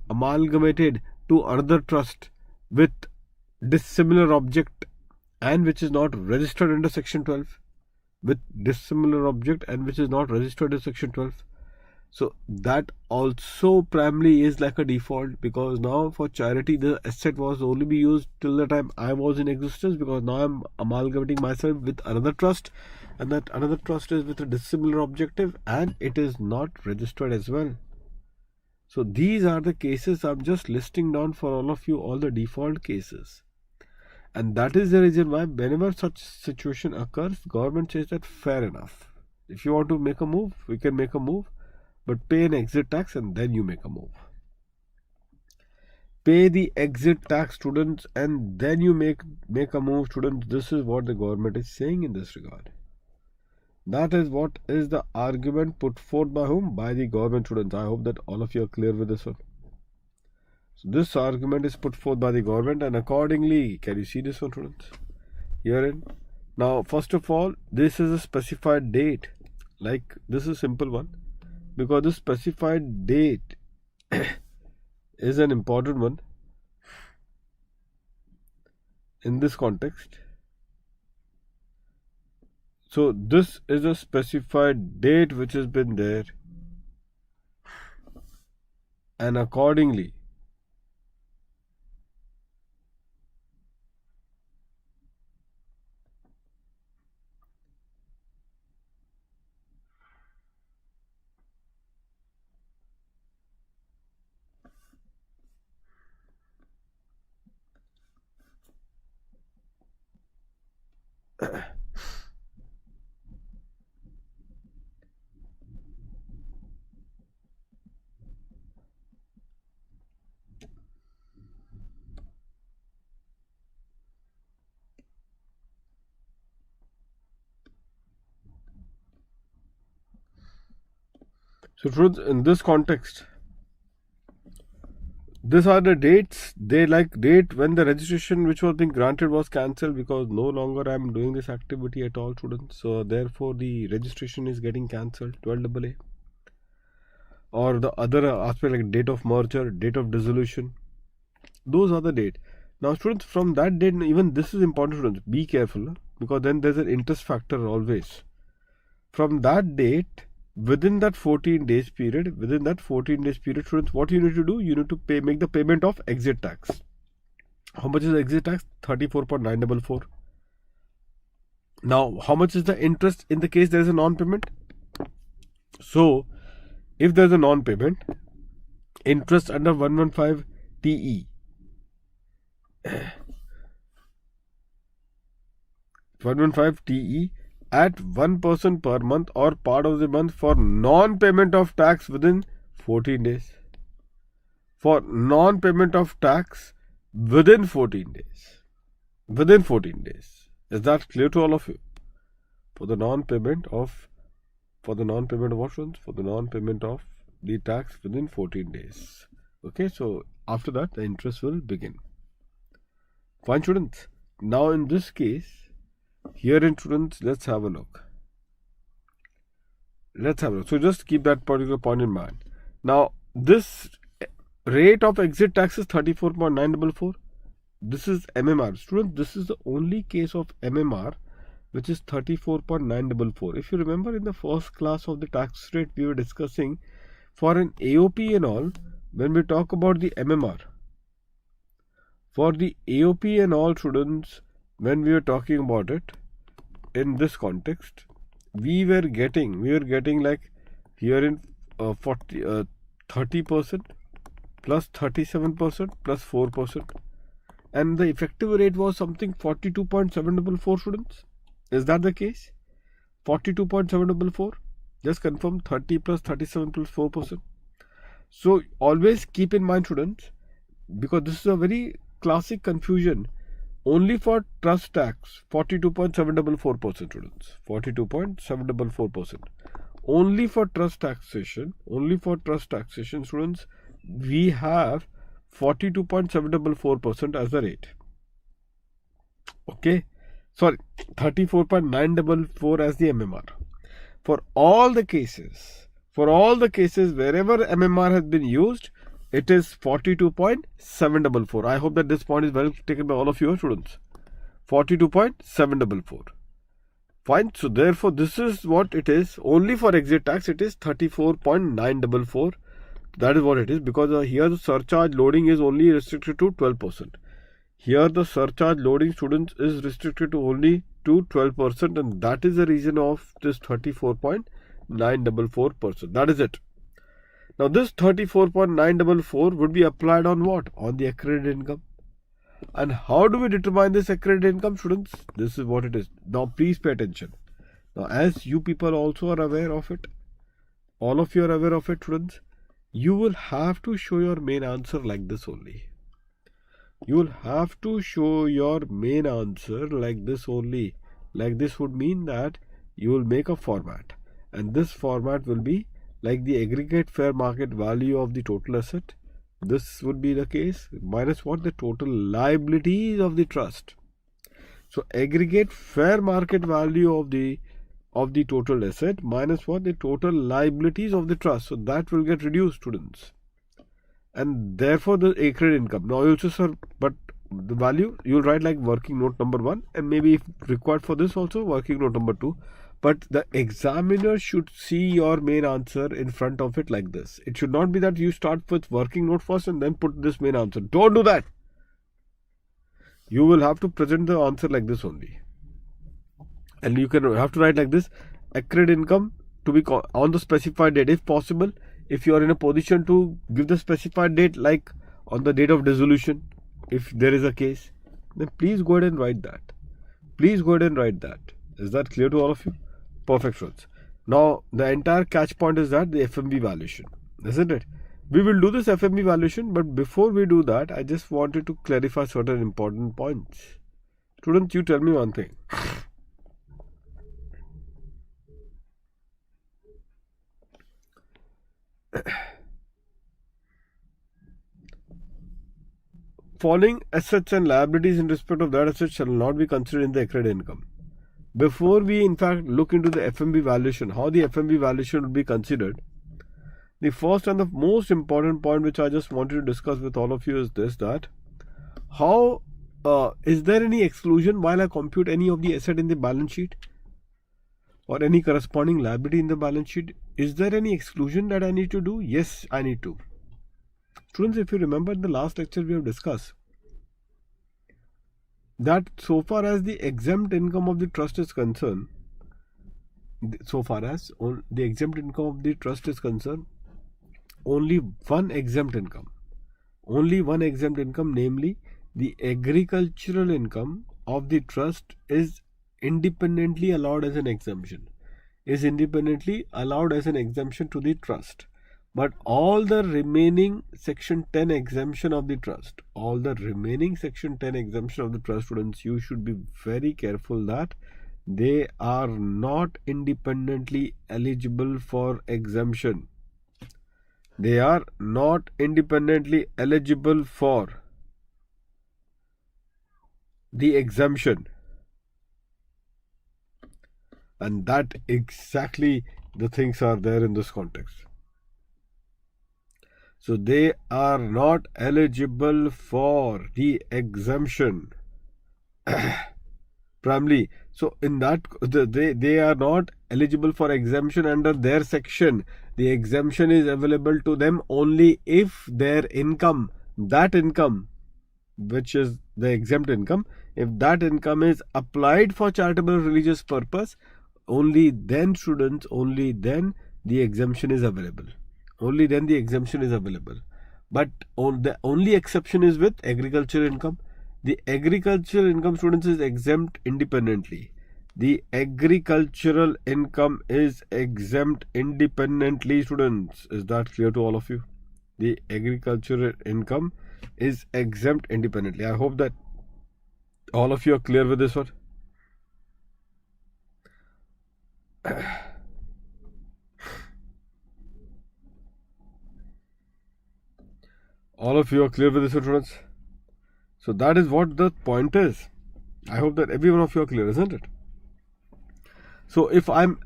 amalgamated to another trust with dissimilar object and which is not registered under section 12. With dissimilar object and which is not registered in section 12. So that also primarily is like a default, because now for charity the asset was only be used till the time I was in existence, because now I'm amalgamating myself with another trust and that another trust is with a dissimilar objective and it is not registered as well. So these are the cases. I'm just listing down for all of you all the default cases. And that is the reason why whenever such situation occurs, government says that fair enough. If you want to make a move, we can make a move. But pay an exit tax and then you make a move. Pay the exit tax, students, and then you make a move, students. This is what the government is saying in this regard. That is what is the argument put forth by whom? By the government, students. I hope that all of you are clear with this one. So this argument is put forth by the government, and accordingly, can you see this one, students? Herein. Now, first of all, this is a specified date. Like, this is a simple one. Because this specified date is an important one in this context. So this is a specified date which has been there, and accordingly in this context, these are the dates. They like date when the registration which was being granted was cancelled, because no longer I am doing this activity at all, students. So therefore the registration is getting cancelled, 12AA. Or the other aspect like date of merger, date of dissolution. Those are the date. Now students, from that date, even this is important, students, be careful, because then there's an interest factor always. From that date, within that 14 days period, students, what you need to do? You need to make the payment of exit tax. How much is the exit tax? 34.944. Now, how much is the interest in the case there is a non-payment? So, if there's a non-payment, interest under 115 TE. 115 TE at 1% per month or part of the month for non-payment of tax within 14 days. For non-payment of tax within 14 days. Within 14 days. Is that clear to all of you? For the non-payment of what, students? For the non-payment of the tax within 14 days. Okay, so after that the interest will begin. Fine, students. Now in this case, here in students, let's have a look. So just keep that particular point in mind. Now this rate of exit tax is 34.944. This is MMR. Students, this is the only case of MMR which is 34.944. If you remember, in the first class of the tax rate we were discussing for an AOP and all, when we talk about the MMR, for the AOP and all, students, when we were talking about it in this context, we were getting like here in 30% plus 37% plus 4%, and the effective rate was something 42.744, students. Is that the case? 42.744. Just confirm 30 plus 37 plus 4%. So always keep in mind, students, because this is a very classic confusion. Only for trust tax, 42.744%, students. 42.744%. Only for trust taxation, students, we have 42.744% as the rate. Okay. Sorry, 34.944 as the MMR. For all the cases wherever MMR has been used, it is 42.744. I hope that this point is well taken by all of you, students. 42.744. Fine. So therefore, this is what it is. Only for exit tax, it is 34.944. That is what it is, because here the surcharge loading is only restricted to 12%. Here the surcharge loading, students, is restricted to only to 12%, and that is the reason of this 34.944%. That is it. Now this 34.944 would be applied on what? On the accredited income. And how do we determine this accredited income, students? This is what it is. Now please pay attention. Now as you people also are aware of it, all of you are aware of it, students, you will have to show your main answer like this only. You will have to show your main answer like this only. Like this would mean that you will make a format, and this format will be like the aggregate fair market value of the total asset. This would be the case minus what? The total liabilities of the trust. So aggregate fair market value of the total asset minus what? The total liabilities of the trust. So that will get reduced, students. And therefore the accredited income. Now you also, sir, but the value you will write like working note number 1, and maybe if required for this also working note number 2. But the examiner should see your main answer in front of it like this. It should not be that you start with working note first and then put this main answer. Don't do that. You will have to present the answer like this only. And you can have to write like this: accredited income to be on the specified date if possible. If you are in a position to give the specified date, like on the date of dissolution, if there is a case, then please go ahead and write that. Please go ahead and write that. Is that clear to all of you? Perfect, friends. Now, the entire catch point is that the FMV valuation, isn't it? We will do this FMV valuation, but before we do that, I just wanted to clarify certain important points. Students, you tell me one thing. Following assets and liabilities in respect of that asset shall not be considered in the accredited income. Before we in fact look into the FMV valuation, how the FMV valuation would be considered, the first and the most important point which I just wanted to discuss with all of you is this: that how is there any exclusion while I compute any of the asset in the balance sheet or any corresponding liability in the balance sheet? Is there any exclusion that I need to do? Yes, I need to. Students, if you remember in the last lecture we have discussed that so far as the exempt income of the trust is concerned, only one exempt income. Only one exempt income, namely the agricultural income of the trust is independently allowed as an exemption. Is independently allowed as an exemption to the trust. But all the remaining section 10 exemption of the trust, students, you should be very careful that they are not independently eligible for exemption. They are not independently eligible for the exemption. And that exactly the things are there in this context. So they are not eligible for the exemption. Primarily, so in that they are not eligible for exemption under their section. The exemption is available to them only if their income, that income which is the exempt income, if that income is applied for charitable religious purpose, only then, students, only then the exemption is available. Only then the exemption is available. But the only exception is with agricultural income. The agricultural income, students, is exempt independently. The agricultural income is exempt independently, students. Is that clear to all of you? The agricultural income is exempt independently. I hope that all of you are clear with this one. All of you are clear with this one, students? So that is what the point is. I hope that every one of you are clear, isn't it? So if I'm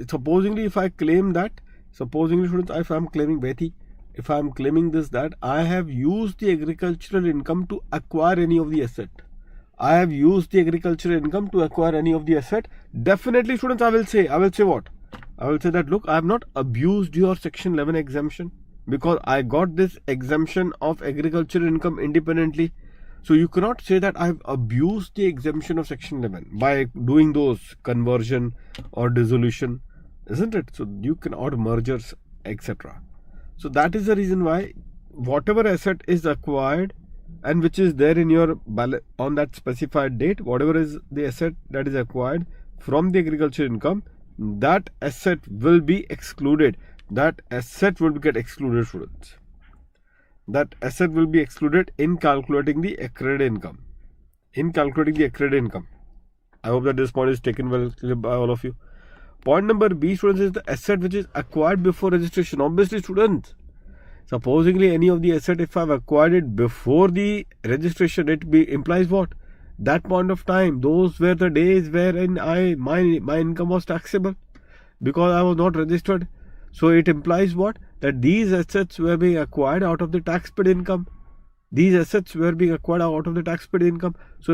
supposingly if I claim that, students, if I'm claiming Betty, if I'm claiming this, that I have used the agricultural income to acquire any of the asset. I have used the agricultural income to acquire any of the asset. Definitely, students, I will say what? I will say that, look, I have not abused your section 11 exemption, because I got this exemption of agricultural income independently. So you cannot say that I have abused the exemption of section 11 by doing those conversion or dissolution, isn't it? So you can, or mergers, etc. So that is the reason why whatever asset is acquired and which is there in your on that specified date, whatever is the asset that is acquired from the agricultural income, that asset will be excluded. That asset will get excluded, students. That asset will be excluded in calculating the accrued income. I hope that this point is taken well by all of you. Point number B, students, is the asset which is acquired before registration. Obviously, students, supposingly any of the asset, if I have acquired it before the registration, it implies what? That point of time, those were the days wherein my income was taxable, because I was not registered. So it implies what? That these assets were being acquired out of the tax paid income. So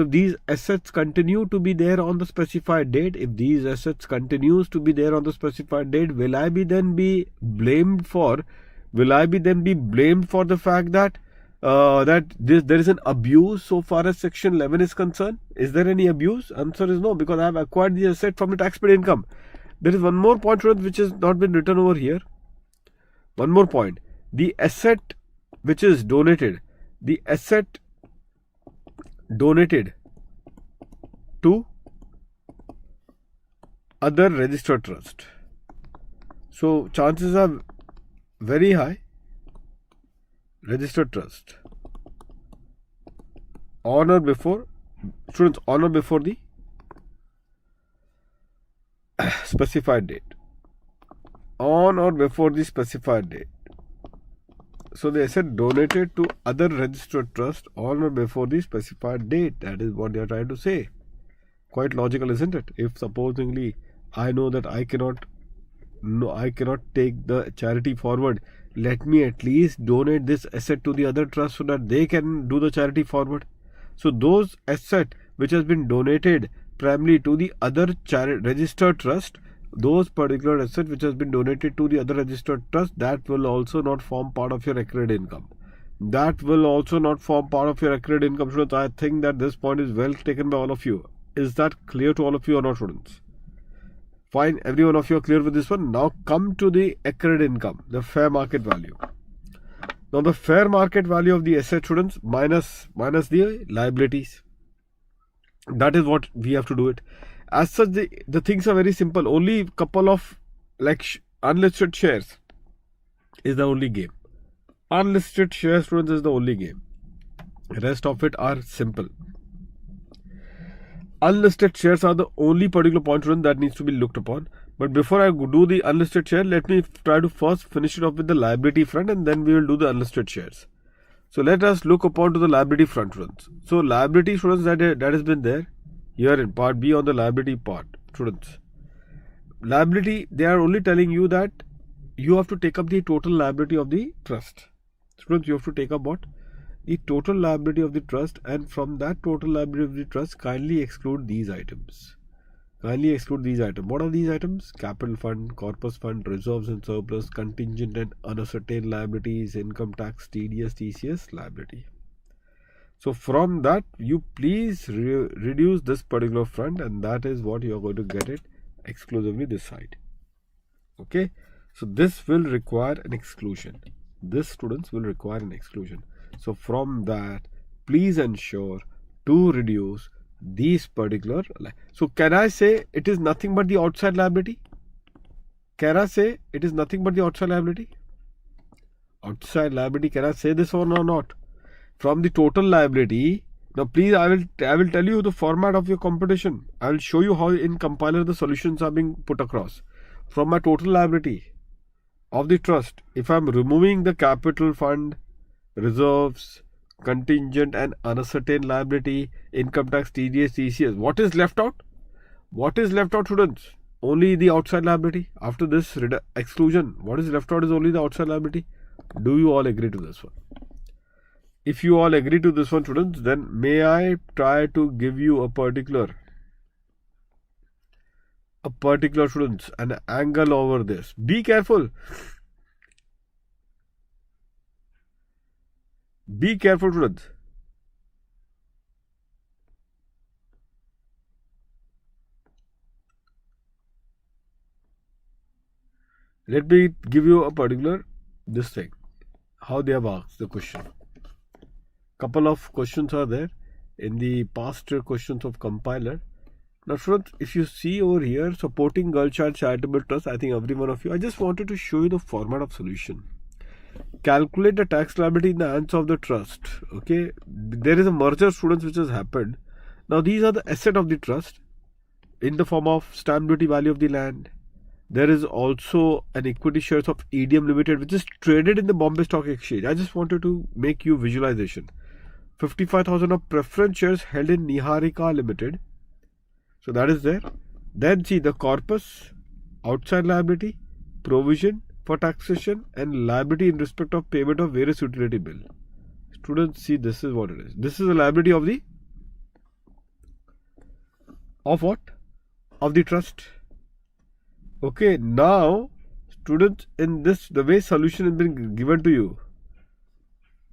if these assets continue to be there on the specified date, will I be then be blamed for the fact that there is an abuse so far as section 11 is concerned? Is there any abuse? Answer is no, because I have acquired the asset from the tax paid income. There is one more point, which has not been written over here. One more point. The asset which is donated, to other registered trust. So chances are very high. Registered trust. On or before the specified date. On or before the specified date. So the asset donated to other registered trust on or before the specified date. That is what they are trying to say. Quite logical, isn't it? If supposingly I know that I cannot take the charity forward, let me at least donate this asset to the other trust so that they can do the charity forward. So those asset which has been donated primarily to the other registered trust, those particular asset which has been donated to the other registered trust, that will also not form part of your accrued income. Students, I think that this point is well taken by all of you. Is that clear to all of you or not, students? Fine, every one of you are clear with this one. Now come to the accrued income, the fair market value. Now the fair market value of the asset, students, minus the liabilities. That is what we have to do it. As such, the things are very simple. Only couple of unlisted shares is the only game. Unlisted shares, students, is the only game. Rest of it are simple. Unlisted shares are the only particular point, students, that needs to be looked upon. But before I do the unlisted share, let me try to first finish it off with the liability front, and then we will do the unlisted shares. So let us look upon to the liability front, students. So liability, students, that has been there here in part B on the liability part, students. Liability, they are only telling you that you have to take up the total liability of the trust. Students, you have to take up what? The total liability of the trust, and from that total liability of the trust, kindly exclude these items. Kindly exclude these items. What are these items? Capital fund, corpus fund, reserves and surplus, contingent and unascertained liabilities, income tax, TDS, TCS, liability. So from that, you please reduce this particular front, and that is what you are going to get it exclusively this side. Okay. So this will require an exclusion. This, students, will require an exclusion. So from that, please ensure to reduce these particular. So can I say it is nothing but the outside liability? Can I say it is nothing but the outside liability? Outside liability, can I say this or not? From the total liability. Now please, I will tell you the format of your computation. I will show you how in compiler the solutions are being put across. From my total liability of the trust, if I am removing the capital fund, reserves, contingent and unascertained liability, income tax, TDS, TCS, what is left out? What is left out, students? Only the outside liability. After this exclusion, what is left out is only the outside liability. Do you all agree to this one? If you all agree to this one, students, then may I try to give you a particular students, an angle over this. Be careful. Be careful, students. Let me give you a particular this thing. How they have asked the question. Couple of questions are there in the past questions of compiler. Now, students, if you see over here, supporting girl child charitable trust, I think every one of you, I just wanted to show you the format of solution. Calculate the tax liability in the hands of the trust. Okay, there is a merger, students, which has happened. Now these are the asset of the trust in the form of stamp duty value of the land. There is also an equity shares of EDM Limited, which is traded in the Bombay Stock Exchange. I just wanted to make you visualization. 55,000 of preference shares held in Niharika Limited. So that is there. Then see the corpus, outside liability, provision for taxation and liability in respect of payment of various utility bill. Students, see, this is what it is. This is the liability of the what? Of the trust. Okay, now students, in this, the way solution has been given to you.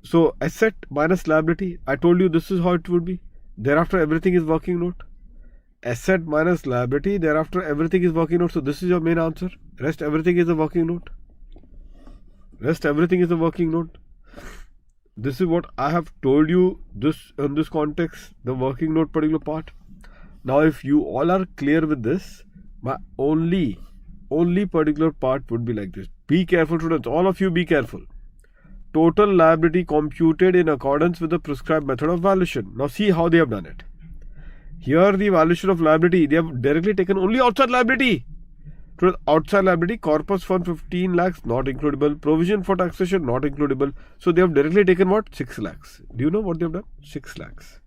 So asset minus liability, I told you this is how it would be. Thereafter everything is working note. Asset minus liability, thereafter everything is working note. So this is your main answer. Rest everything is a working note. Rest everything is a working note. This is what I have told you this in this context, the working note particular part. Now if you all are clear with this, my only particular part would be like this. Be careful, students, all of you be careful. Total liability computed in accordance with the prescribed method of valuation. Now see how they have done it. Here the valuation of liability, they have directly taken only outside liability. Outside liability, corpus fund 15 lakhs not includable, provision for taxation not includable. So they have directly taken what? 6 lakhs. Do you know what they have done? 6 lakhs.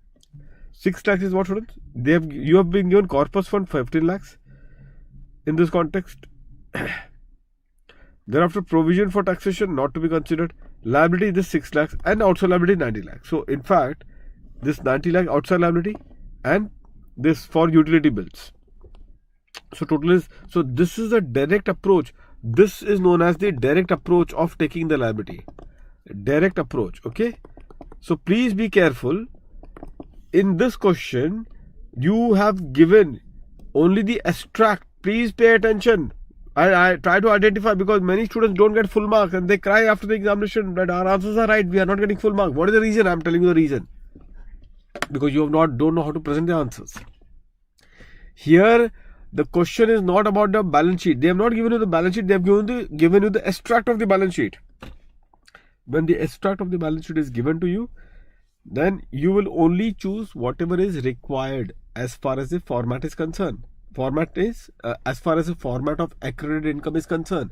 6 lakhs is what, students? You have been given corpus fund 15 lakhs in this context. Thereafter, provision for taxation not to be considered. Liability is 6 lakhs and outside liability 90 lakhs. So in fact, this 90 lakh outside liability and this for utility bills. So total is, so this is a direct approach. This is known as the direct approach of taking the liability. Direct approach, okay? So please be careful. In this question, you have given only the abstract please pay attention. I try to identify, because many students don't get full marks and they cry after the examination that our answers are right, we are not getting full marks. What is the reason? I'm telling you the reason. Because you don't know how to present the answers. Here, the question is not about the balance sheet. They have not given you the balance sheet, they have given you the extract of the balance sheet. When the extract of the balance sheet is given to you, then you will only choose whatever is required as far as the format is concerned. Format is as far as the format of accredited income is concerned.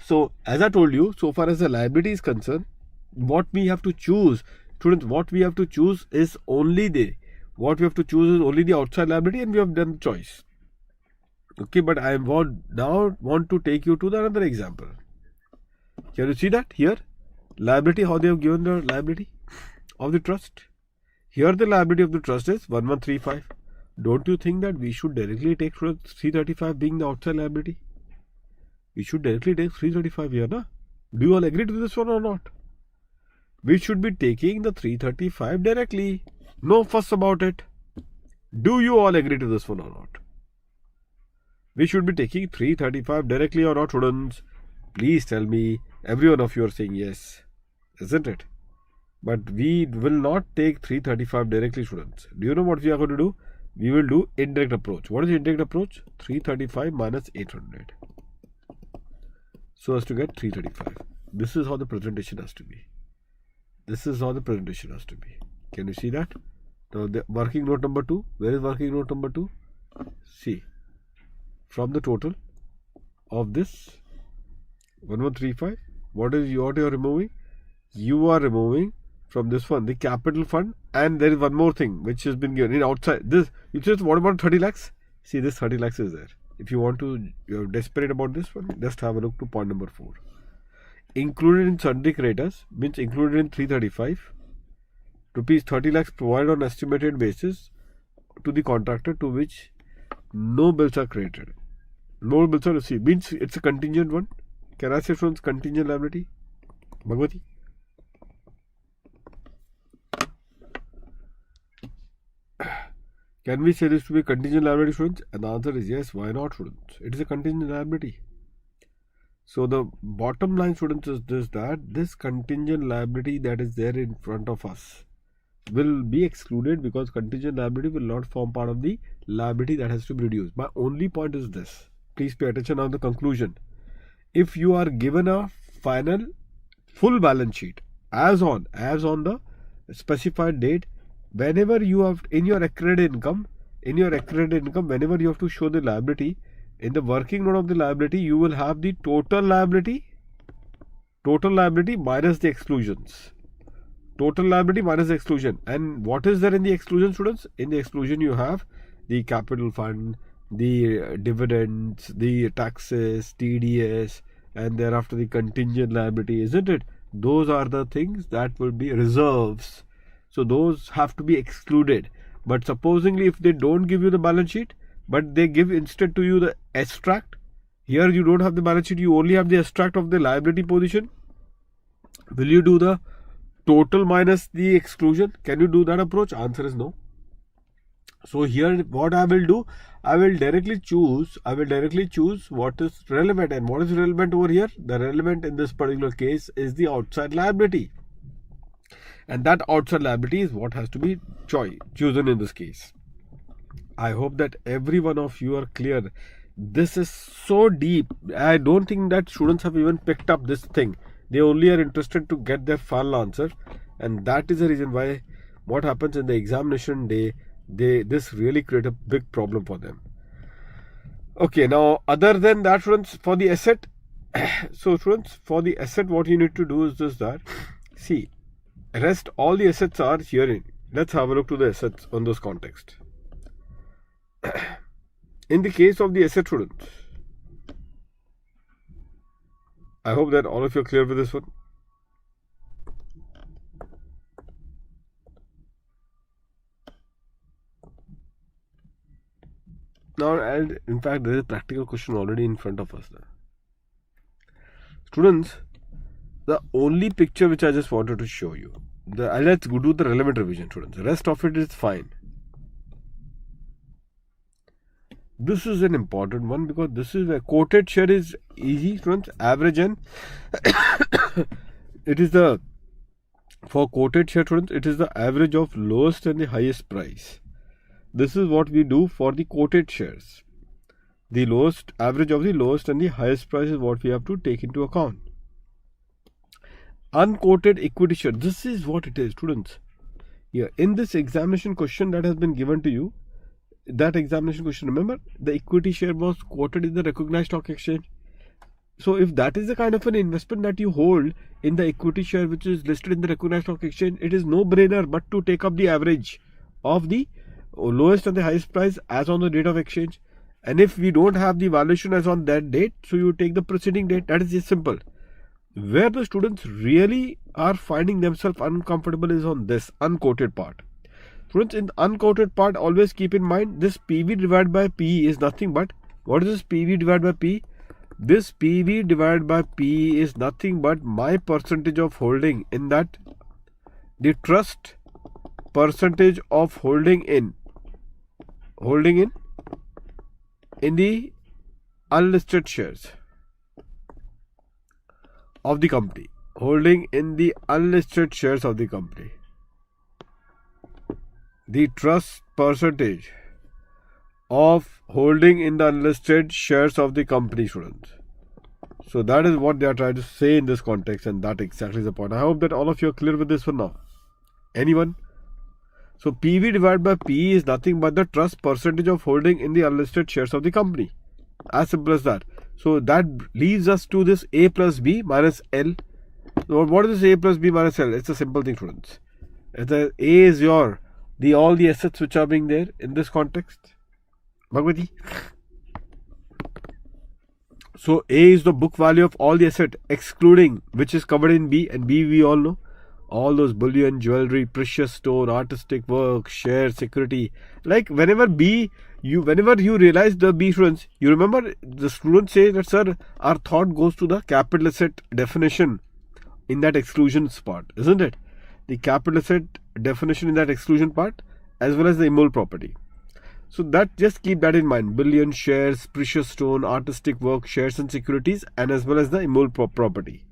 So, as I told you, so far as the liability is concerned, what we have to choose, students, what we have to choose is only the outside liability, and we have done the choice. Okay, but I now want to take you to the another example. Can you see that here? Liability, how they have given the liability of the trust. Here the liability of the trust is 1135. Don't you think that we should directly take 335 being the outside liability? We should directly take 335 here, na? Do you all agree to this one or not? We should be taking the 335 directly. No fuss about it. Do you all agree to this one or not? We should be taking 335 directly or not, students? Please tell me. Every one of you are saying yes, isn't it? But we will not take 335 directly, students. Do you know what we are going to do? We will do indirect approach. What is the indirect approach? 335 minus 800. So as to get 335. This is how the presentation has to be. This is how the presentation has to be. Can you see that? Now the working note number 2. Where is working note number 2? See. From the total of this 1135, what you are removing? You are removing from this one the capital fund, and there is one more thing which has been given in outside this. You just, what about 30 lakhs? See, this 30 lakhs is there. If you want to, you're desperate about this one, just have a look to point number 4. Included in sundry creditors means included in 335. Rupees 30 lakhs provided on estimated basis to the contractor to which no bills are credited. No bills are received. Means it's a contingent one. Can I say from contingent liability? Bhagwati? Can we say this to be contingent liability, students? And the answer is yes. Why not, students? It is a contingent liability. So the bottom line, students, is this, that this contingent liability that is there in front of us will be excluded, because contingent liability will not form part of the liability that has to be reduced. My only point is this. Please pay attention on the conclusion. If you are given a final full balance sheet as on the specified date, whenever you have in your accredited income, whenever you have to show the liability, in the working note of the liability, you will have the total liability minus the exclusions. Total liability minus the exclusion. And what is there in the exclusion, students? In the exclusion, you have the capital fund, the dividends, the taxes, TDS, and thereafter the contingent liability, isn't it? Those are the things that will be reserves. So those have to be excluded. But supposingly, if they don't give you the balance sheet, but they give instead to you the extract, here you don't have the balance sheet, you only have the extract of the liability position. Will you do the total minus the exclusion? Can you do that approach? Answer is no. So here what I will do, I will directly choose what is relevant. And what is relevant over here? The relevant in this particular case is the outside liability. And that outside liability is what has to be chosen in this case. I hope that every one of you are clear. This is so deep. I don't think that students have even picked up this thing. They only are interested to get their final answer. And that is the reason why what happens in the examination day, this really create a big problem for them. Okay, now other than that, students, for the asset, so students, for the asset, what you need to do is this, that, see, rest all the assets are herein. Let's have a look to the assets on this context. In the case of the asset, students, I hope that all of you are clear with this one. Now, and in fact, there is a practical question already in front of us now. Students, the only picture which I just wanted to show you, let's go do the relevant revision, students. The rest of it is fine. This is an important one because this is where quoted share is easy, students. Average and it is the, for quoted share, students, it is the average of lowest and the highest price. This is what we do for the quoted shares. The lowest, average of the lowest and the highest price is what we have to take into account. Unquoted equity share. This is what it is, students. Here, in this examination question that has been given to you, that examination question, remember, the equity share was quoted in the recognized stock exchange. So if that is the kind of an investment that you hold in the equity share which is listed in the recognized stock exchange, it is no brainer but to take up the average of the lowest and the highest price as on the date of exchange. And if we don't have the valuation as on that date, so you take the preceding date. That is just simple. Where the students really are finding themselves uncomfortable is on this unquoted part. Students, in the unquoted part, always keep in mind this PV divided by P is nothing but, what is this PV divided by P? This PV divided by P is nothing but my percentage of holding in that, the trust percentage of holding in the unlisted shares of the company. Holding in the unlisted shares of the company. The trust percentage of holding in the unlisted shares of the company, students. So that is what they are trying to say in this context, and that exactly is the point. I hope that all of you are clear with this one now. Anyone? So PV divided by P is nothing but the trust percentage of holding in the unlisted shares of the company. As simple as that. So that leaves us to this A plus B minus L. So what is this A plus B minus L? It's a simple thing, students. A is your all the assets which are being there in this context. Bhagwati. So A is the book value of all the asset excluding which is covered in B, and B we all know. All those bullion, jewelry, precious stone, artistic work, share, security. Like whenever you realize the B, students, you remember the students say that, sir, our thought goes to the capital asset definition in that exclusions part, isn't it? The capital asset definition in that exclusion part as well as the immobile property. So that, just keep that in mind. Bullion, shares, precious stone, artistic work, shares and securities, and as well as the immobile property.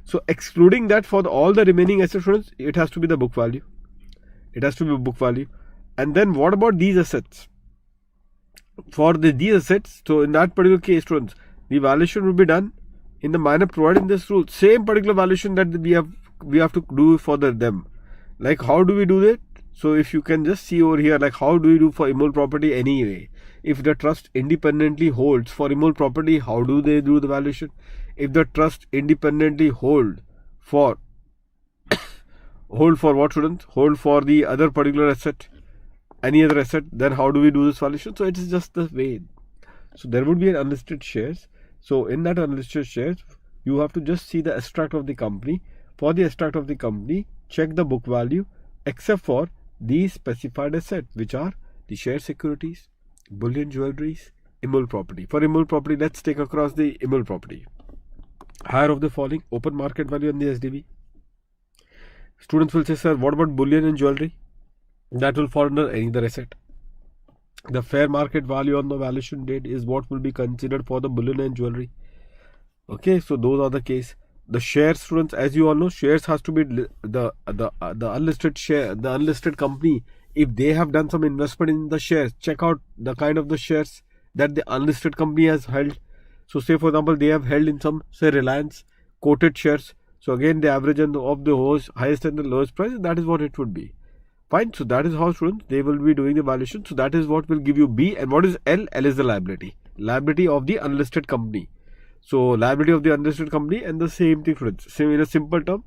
So excluding that, for all the remaining assets, students, it has to be the book value. It has to be book value. And then what about these assets? For these assets, so in that particular case, students, the valuation will be done in the manner provided in this rule. Same particular valuation that we have to do for them. Like how do we do that? So if you can just see over here, like how do we do for immobile property anyway? If the trust independently holds for immobile property, how do they do the valuation? If the trust independently hold for what, students? Hold for the other particular asset, any other asset, then how do we do this valuation? So it is just the way. So there would be an unlisted shares. So in that unlisted shares, you have to just see the extract of the company. For the extract of the company, check the book value except for these specified assets, which are the share securities, bullion, jewelries, immobile property. For immobile property, let's take across the immobile property. Higher of the following: open market value on the SDB. Students will say, sir, what about bullion and jewelry? That will fall under any other asset. The fair market value on the valuation date is what will be considered for the bullion and jewelry. Okay, so those are the case. The shares, students, as you all know, shares has to be the unlisted share, the unlisted company. If they have done some investment in the shares, check out the kind of the shares that the unlisted company has held. So say for example, they have held in some, say, Reliance quoted shares. So again, the average of the highest and the lowest price, that is what it would be. Fine. So that is how, students, they will be doing the valuation. So that is what will give you B. And what is L? L is the liability. Liability of the unlisted company. So liability of the unlisted company, and the same thing, students. Same in a simple term.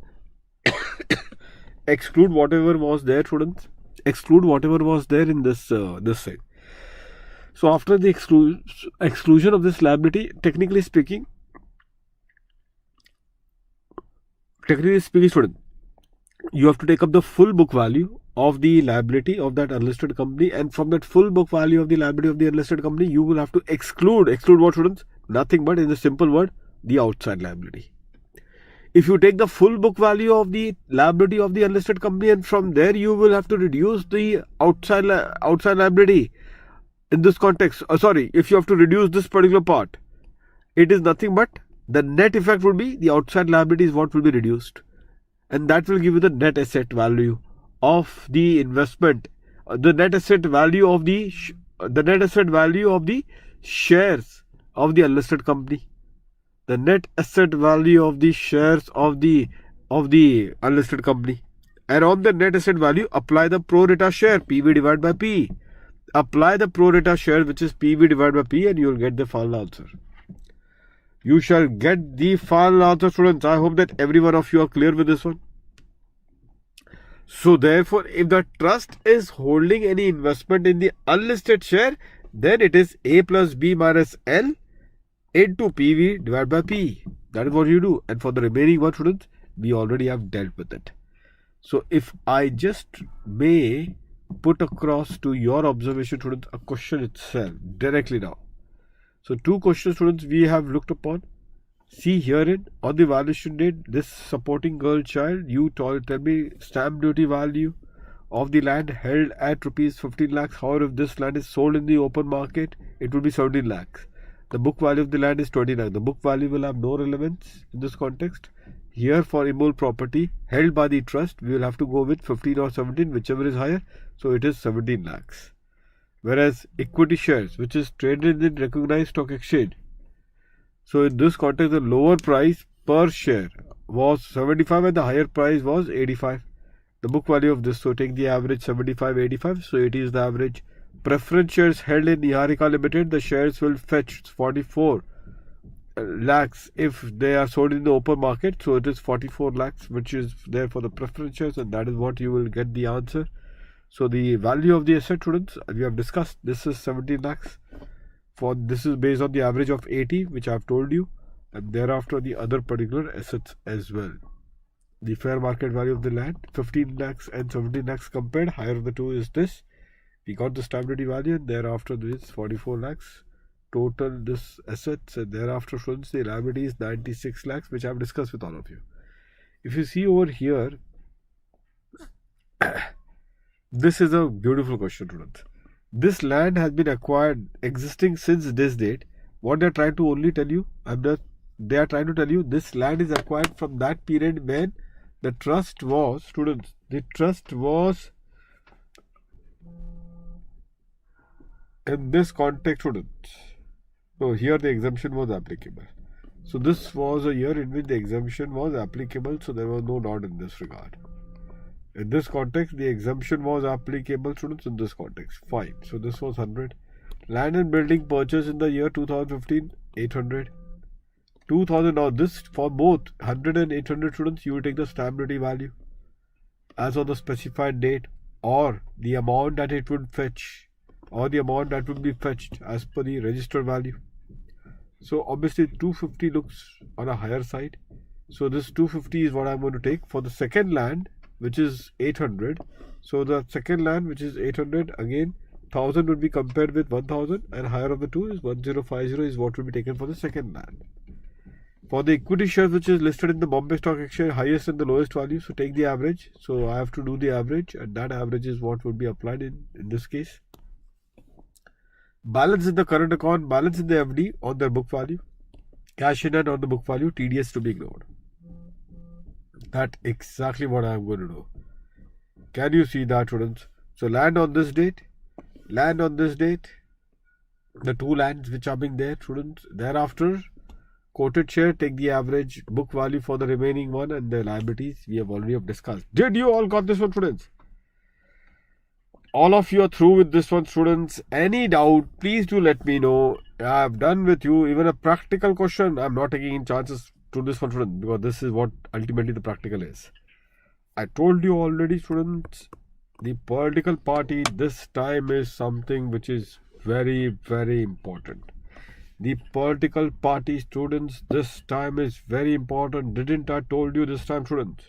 Exclude whatever was there, students. Exclude whatever was there in this side. So after the exclusion of this liability, technically speaking, student, you have to take up the full book value of the liability of that unlisted company, and from that full book value of the liability of the unlisted company, you will have to exclude what, students? Nothing but, in the simple word, the outside liability. If you take the full book value of the liability of the unlisted company, and from there you will have to reduce the outside liability, in this context, if you have to reduce this particular part, it is nothing but the net effect would be the outside liability is what will be reduced, and that will give you the net asset value of the investment, the net asset value of the shares of the unlisted company, the net asset value of the shares of the unlisted company. And on the net asset value, apply the pro rata share, PV divided by P. Apply the pro rata share, which is PV divided by P, and you will get the final answer. You shall get the final answer, students. I hope that every one of you are clear with this one. So therefore, if the trust is holding any investment in the unlisted share, then it is A plus B minus L into PV divided by P. That is what you do. And for the remaining one, students, we already have dealt with it. So if I just may put across to your observation, students, a question itself directly now. So 2 questions, students, we have looked upon. See herein, on the valuation date, this supporting girl child, you tell me stamp duty value of the land held at rupees 15 lakhs. However, if this land is sold in the open market, it will be 17 lakhs. The book value of the land is 20 lakhs. The book value will have no relevance in this context. Here for immovable property held by the trust, we will have to go with 15 or 17, whichever is higher. So it is 17 lakhs. Whereas equity shares, which is traded in recognized stock exchange. So in this context, the lower price per share was 75 and the higher price was 85. The book value of this, so take the average 75, 85. So it is the average. Preference shares held in Niharika Limited, the shares will fetch 44 lakhs if they are sold in the open market. So it is 44 lakhs which is there for the preference shares, and that is what you will get the answer. So the value of the asset, students, we have discussed, this is 17 lakhs. This is based on the average of 80, which I have told you, and thereafter the other particular assets as well. The fair market value of the land, 15 lakhs and 17 lakhs compared, higher of the two is this. We got the stamp duty value, and thereafter this 44 lakhs. Total this assets, and thereafter students, the liability is 96 lakhs, which I have discussed with all of you. If you see over here, this is a beautiful question, students. This land has been acquired existing since this date. What they are trying to only tell you, they are trying to tell you this land is acquired from that period when the trust was, students, the trust was in this context, students. So here the exemption was applicable. So this was a year in which the exemption was applicable, so there was no doubt in this regard. In this context, the exemption was applicable, students, in this context. Fine. So this was 100. Land and building purchased in the year 2015, 800. 2000. Now this, for both 100 and 800, students, you will take the stamp duty value as on the specified date, or the amount that it would fetch, or the amount that would be fetched as per the registered value. So obviously 250 looks on a higher side. So this 250 is what I'm going to take for the second land, which is 800. So the second land, which is 800, again 1000 would be compared with 1000, and higher of the two is 1050 is what will be taken for the second land. For the equity shares, which is listed in the Bombay Stock Exchange, highest and the lowest value, so take the average. So I have to do the average, and that average is what would be applied in this case. Balance in the current account, balance in the FD on their book value, cash in hand on the book value, TDS to be ignored. That's exactly what I am going to do. Can you see that, students? So land on this date, the two lands which are being there, students. Thereafter, quoted share, take the average book value for the remaining one, and the liabilities we have already discussed. Did you all got this one, students? All of you are through with this one, students. Any doubt, please do let me know. I have done with you even a practical question. I am not taking in chances to this one, students, because this is what ultimately the practical is. I told you already, students, the political party this time is something which is very, very important. The political party, students, this time is very important. Didn't I told you this time, students?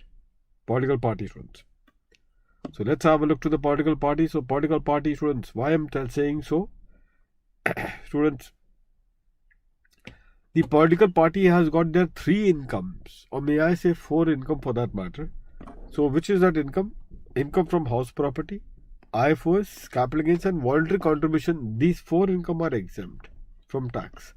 Political party, students. So let's have a look to the political party. So political party, students, why am I saying so? Students, the political party has got their 3 incomes, or may I say 4 income for that matter. So which is that income? Income from house property, IFOs, capital gains and voluntary contribution, these 4 income are exempt from tax.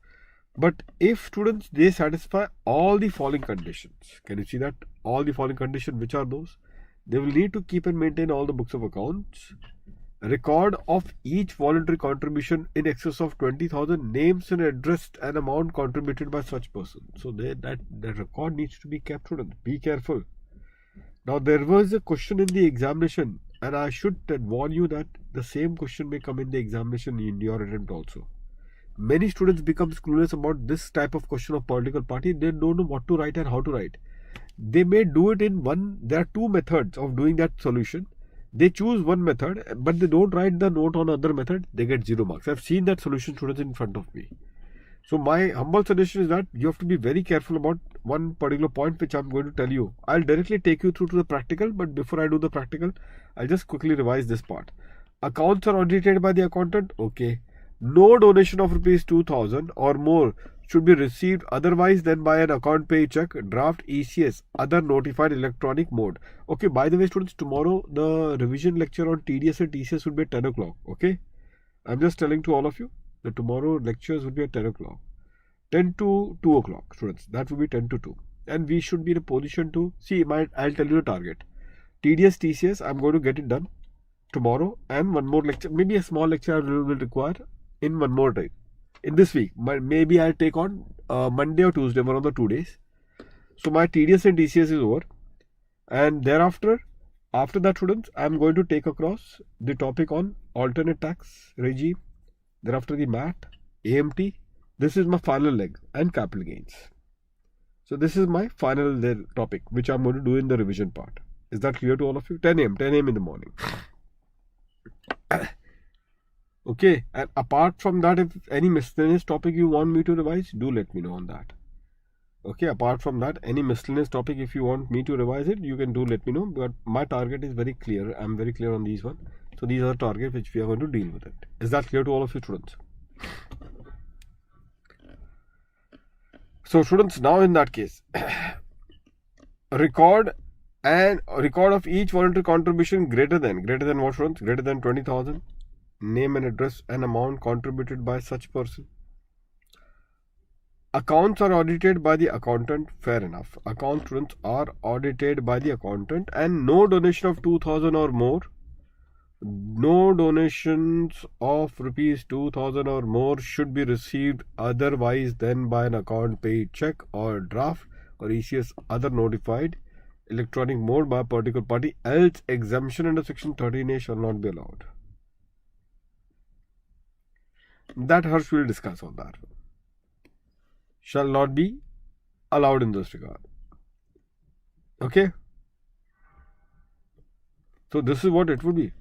But if students, they satisfy all the following conditions. Can you see that? All the following conditions, which are those? They will need to keep and maintain all the books of accounts. Record of each voluntary contribution in excess of 20,000, names and address and amount contributed by such person. So that record needs to be kept, students. Be careful. Now there was a question in the examination, and I should warn you that the same question may come in the examination in your attempt also. Many students become clueless about this type of question of political party. They don't know what to write and how to write. They may do it in one. There are 2 methods of doing that solution. They choose one method, but they don't write the note on other method. They get 0 marks. I've seen that solution, students, in front of me. So my humble suggestion is that you have to be very careful about one particular point which I'm going to tell you. I'll directly take you through to the practical, but before I do the practical, I'll just quickly revise this part. Accounts are audited by the accountant. Okay. No donation of rupees 2,000 or more should be received otherwise than by an account pay check, draft, ECS, other notified electronic mode. Okay, by the way, students, tomorrow the revision lecture on TDS and TCS will be at 10 o'clock. Okay, I'm just telling to all of you that tomorrow lectures will be at 10 o'clock. 10 to 2 o'clock, students. That will be 10 to 2. And we should be in a position to see. I'll tell you the target. TDS, TCS, I'm going to get it done tomorrow, and one more lecture, maybe a small lecture I will require in one more time in this week. Maybe I'll take on Monday or Tuesday, one of the 2 days. So my TDS and TCS is over, and thereafter, after that, students, I'm going to take across the topic on alternate tax regime, thereafter the MAT, AMT. This is my final leg, and capital gains. So this is my final topic which I'm going to do in the revision part. Is that clear to all of you? 10 a.m. in the morning. Okay, and apart from that, if any miscellaneous topic you want me to revise, do let me know on that. Okay, apart from that, any miscellaneous topic, if you want me to revise it, you can do let me know. But my target is very clear. I'm very clear on these one. So these are the targets which we are going to deal with it. Is that clear to all of you, students? So students, now in that case, record of each voluntary contribution greater than what, students? Greater than 20,000. Name and address and amount contributed by such person. Accounts are audited by the accountant. Fair enough. Accounts, students, are audited by the accountant, and no donation of 2,000 or more. No donations of rupees 2,000 or more should be received otherwise than by an account paid check or draft or ECS, other notified electronic mode by a particular party. Else exemption under section 13A shall not be allowed. That Harsh will discuss on that. Shall not be allowed in this regard. Okay. So this is what it would be.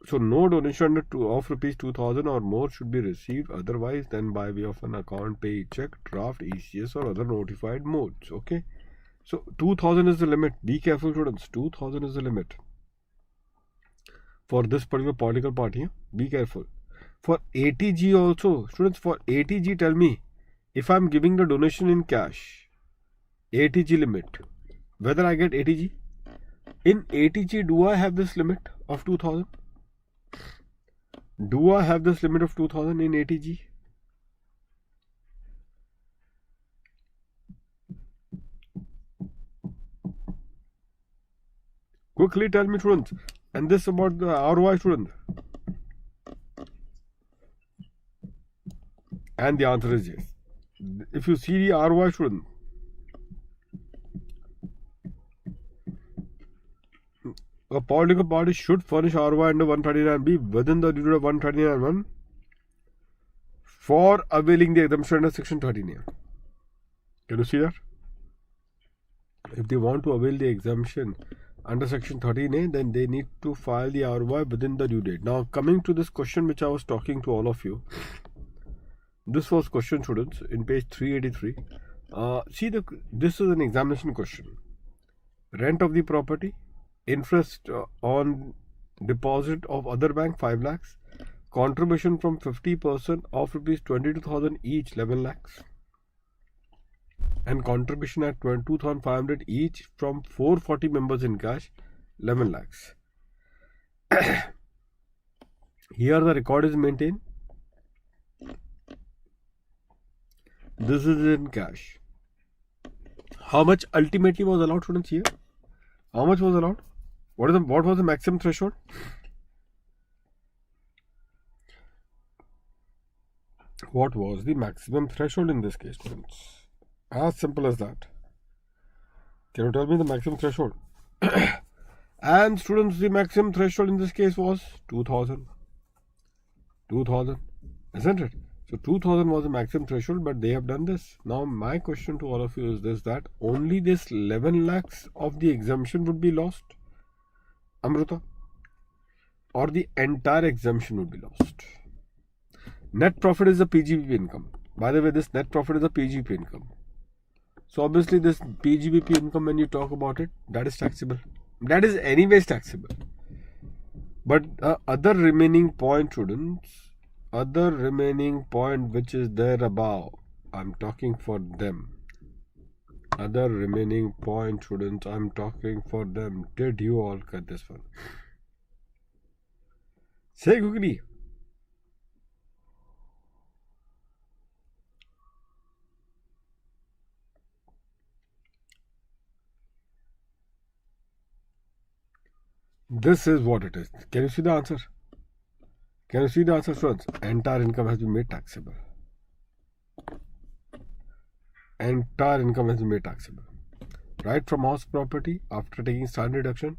So no donation of rupees 2,000 or more should be received otherwise than by way of an account pay check, draft, ECS or other notified modes. Okay. So 2,000 is the limit. Be careful, students. 2,000 is the limit for this particular political party. Be careful. For ATG also, students, for ATG, tell me, if I'm giving the donation in cash, ATG limit, whether I get ATG. In ATG, do I have this limit of 2,000? Do I have this limit of 2,000 in ATG? Quickly tell me, students. And this about the ROI, students. And the answer is yes. If you see the ROI, student, a political party should furnish ROI under 139B within the duty of 139(1) for availing the exemption under section 13A. Can you see that? If they want to avail the exemption under section 13A, then they need to file the ROI within the due date. Now, coming to this question which I was talking to all of you. This was question, students, in page 383. See, this is an examination question. Rent of the property, interest on deposit of other bank 5 lakhs, contribution from 50% of rupees 22,000 each 11 lakhs, and contribution at 22,500 each from 440 members in cash 11 lakhs. Here the record is maintained. This is in cash. How much ultimately was allowed, students, here? How much was allowed? What was the maximum threshold? What was the maximum threshold in this case, students? As simple as that. Can you tell me the maximum threshold? And students, the maximum threshold in this case was 2000. 2000, isn't it? So 2000 was the maximum threshold, but they have done this. Now my question to all of you is this, that only this 11 lakhs of the exemption would be lost, Amruta, or the entire exemption would be lost. Net profit is a PGBP income. By the way, this net profit is a PGBP income. So obviously this PGBP income, when you talk about it, that is taxable. That is anyways taxable. But other remaining point, students, other remaining point which is there above, I'm talking for them. Other remaining point, students, I'm talking for them. Did you all get this one? Say quickly. This is what it is. Can you see the answer? Can you see the answer, students? Entire income has been made taxable. Entire income has been made taxable. Right from house property, after taking standard deduction,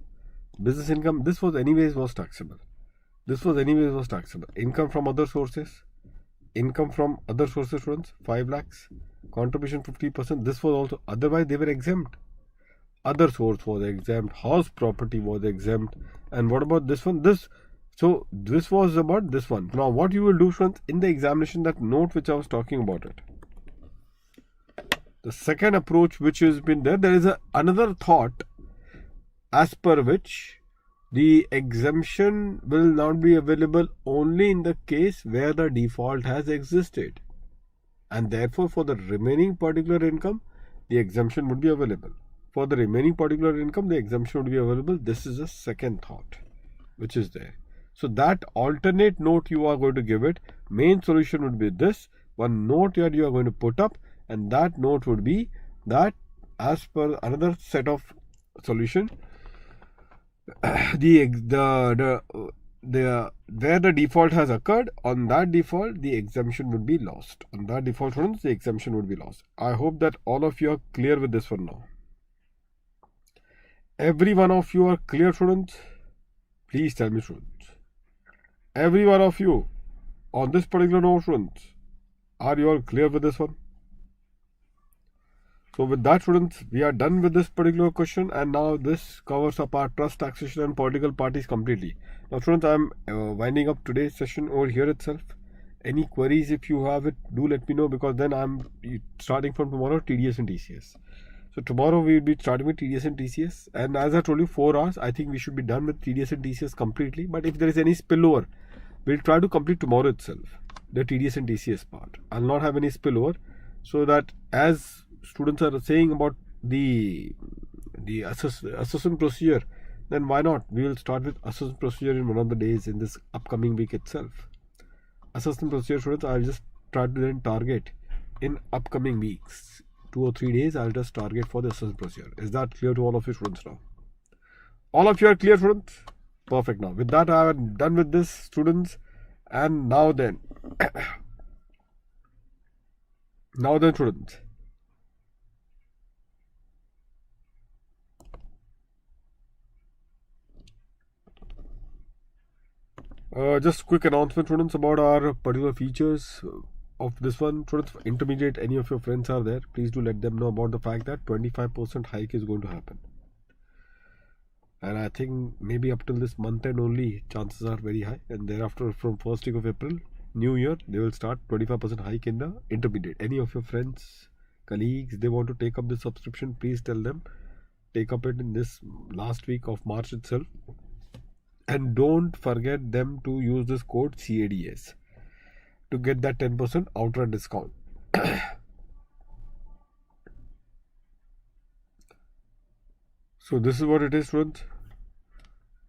business income, this was anyways was taxable. This was anyways was taxable. Income from other sources, students, 5 lakhs. Contribution 50%, this was also, otherwise they were exempt. Other source was exempt, house property was exempt. And what about this one? So this was about this one. Now what you will do, friends, in the examination, that note which I was talking about it, the second approach which has been there is another thought as per which the exemption will not be available only in the case where the default has existed, and therefore for the remaining particular income the exemption would be available. For the remaining particular income, the exemption would be available. This is a second thought which is there. So that alternate note you are going to give it. Main solution would be this. One note here you are going to put up, and that note would be that as per another set of solution, where the default has occurred, on that default the exemption would be lost. On that default, students, the exemption would be lost. I hope that all of you are clear with this one now. Every one of you are clear, students? Please tell me, students. Every one of you on this particular note, students, are you all clear with this one? So with that, students, we are done with this particular question, and now this covers up our trust, taxation and political parties completely. Now students, I am winding up today's session over here itself. Any queries, if you have it, do let me know, because then I am starting from tomorrow TDS and TCS. So tomorrow we will be starting with TDS and TCS, and as I told you, 4 hours, I think we should be done with TDS and TCS completely. But if there is any spillover, we'll try to complete tomorrow itself, the TDS and TCS part. I'll not have any spillover, so that as students are saying about the assessment procedure, then why not? We will start with assessment procedure in one of the days in this upcoming week itself. Assessment procedure, students, I'll just try to then target in upcoming weeks. 2 or 3 days, I'll just target for the assessment procedure. Is that clear to all of you, students, now? All of you are clear, students? Perfect. Now with that, I am done with this, students. And now then students, just quick announcement, students, about our particular features of this one. Students, intermediate, any of your friends are there, please do let them know about the fact that 25% hike is going to happen. And I think maybe up till this month end only, chances are very high. And thereafter, from first week of April, New Year, they will start 25% hike in the intermediate. Any of your friends, colleagues, they want to take up the subscription, please tell them, take up it in this last week of March itself. And don't forget them to use this code CADS to get that 10% outright discount. So this is what it is, students.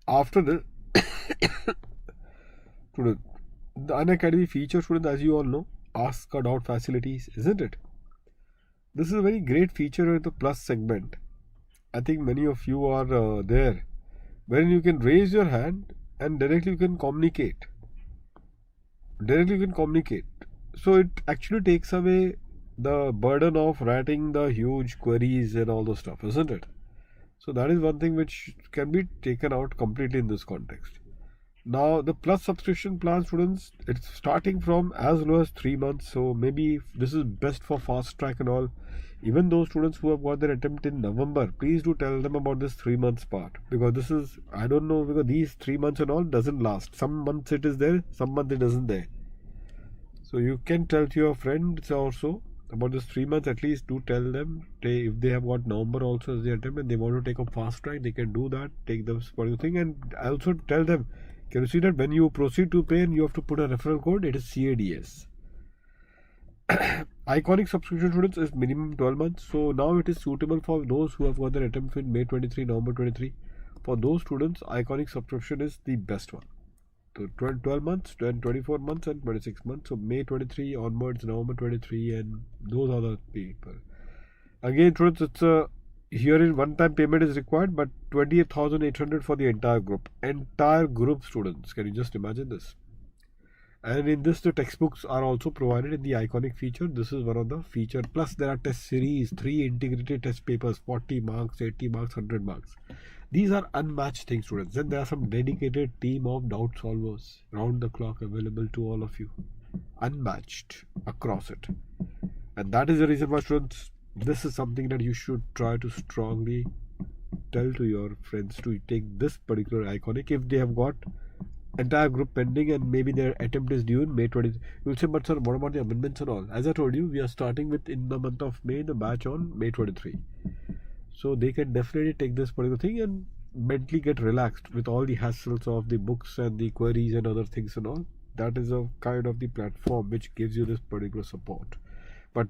After this, Students, the Unacademy feature, students, as you all know, ask a doubt facilities, isn't it? This is a very great feature in the plus segment. I think many of you are there, wherein you can raise your hand and directly you can communicate. So it actually takes away the burden of writing the huge queries and all those stuff, isn't it? So that is one thing which can be taken out completely in this context. Now the plus subscription plan, students, it's starting from as low as 3 months. So maybe this is best for fast track and all. Even those students who have got their attempt in November, please do tell them about this 3 months part, because this is, I don't know, because these 3 months and all doesn't last. Some months it is there, some months it isn't there. So you can tell to your friends also about this 3 months. At least do tell them, if they have got November also as their attempt and they want to take a fast track, they can do that, take the particular thing. And also tell them, can you see that when you proceed to pay and you have to put a referral code, it is CADS. Iconic subscription, students, is minimum 12 months. So now it is suitable for those who have got their attempt in May 23, November 23. For those students, Iconic subscription is the best one. So 12 months, 24 months and 26 months. So May 23 onwards, November 23, and those are the people. Again, students, it's a herein one-time payment is required, but 28,800 for the entire group. Entire group, students. Can you just imagine this? And in this, the textbooks are also provided in the Iconic feature. This is one of the feature. Plus, there are test series, 3 integrated test papers, 40 marks, 80 marks, 100 marks. These are unmatched things, students. Then there are some dedicated team of doubt solvers round the clock available to all of you. Unmatched across it. And that is the reason why, students, this is something that you should try to strongly tell to your friends to take this particular Iconic if they have got entire group pending and maybe their attempt is due in May 20. You will say, but sir, what about the amendments and all? As I told you, we are starting with in the month of May, the batch on May 23. So they can definitely take this particular thing and mentally get relaxed with all the hassles of the books and the queries and other things and all. That is a kind of the platform which gives you this particular support. But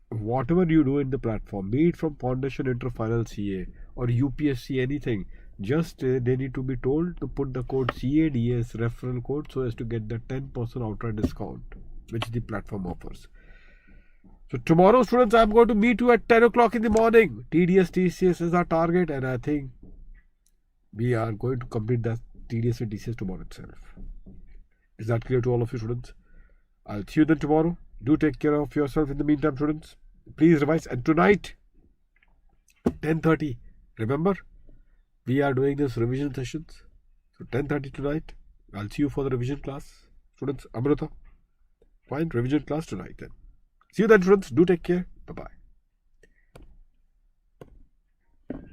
whatever you do in the platform, be it from Foundation, Intro, Final CA or UPSC, anything, just they need to be told to put the code CADS referral code so as to get the 10% outright discount which the platform offers. So tomorrow, students, I'm going to meet you at 10 o'clock in the morning. TDS TCS is our target, and I think we are going to complete that TDS and TCS tomorrow itself. Is that clear to all of you, students? I'll see you then tomorrow. Do take care of yourself in the meantime, students. Please revise. And tonight, 10:30, remember, we are doing this revision sessions. So 10:30 tonight, I'll see you for the revision class. Students, Amrita, fine, revision class tonight then. See you then, students. Do take care. Bye-bye.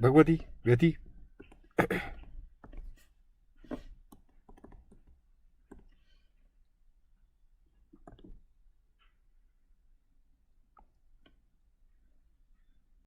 Bhagwati, Vyati.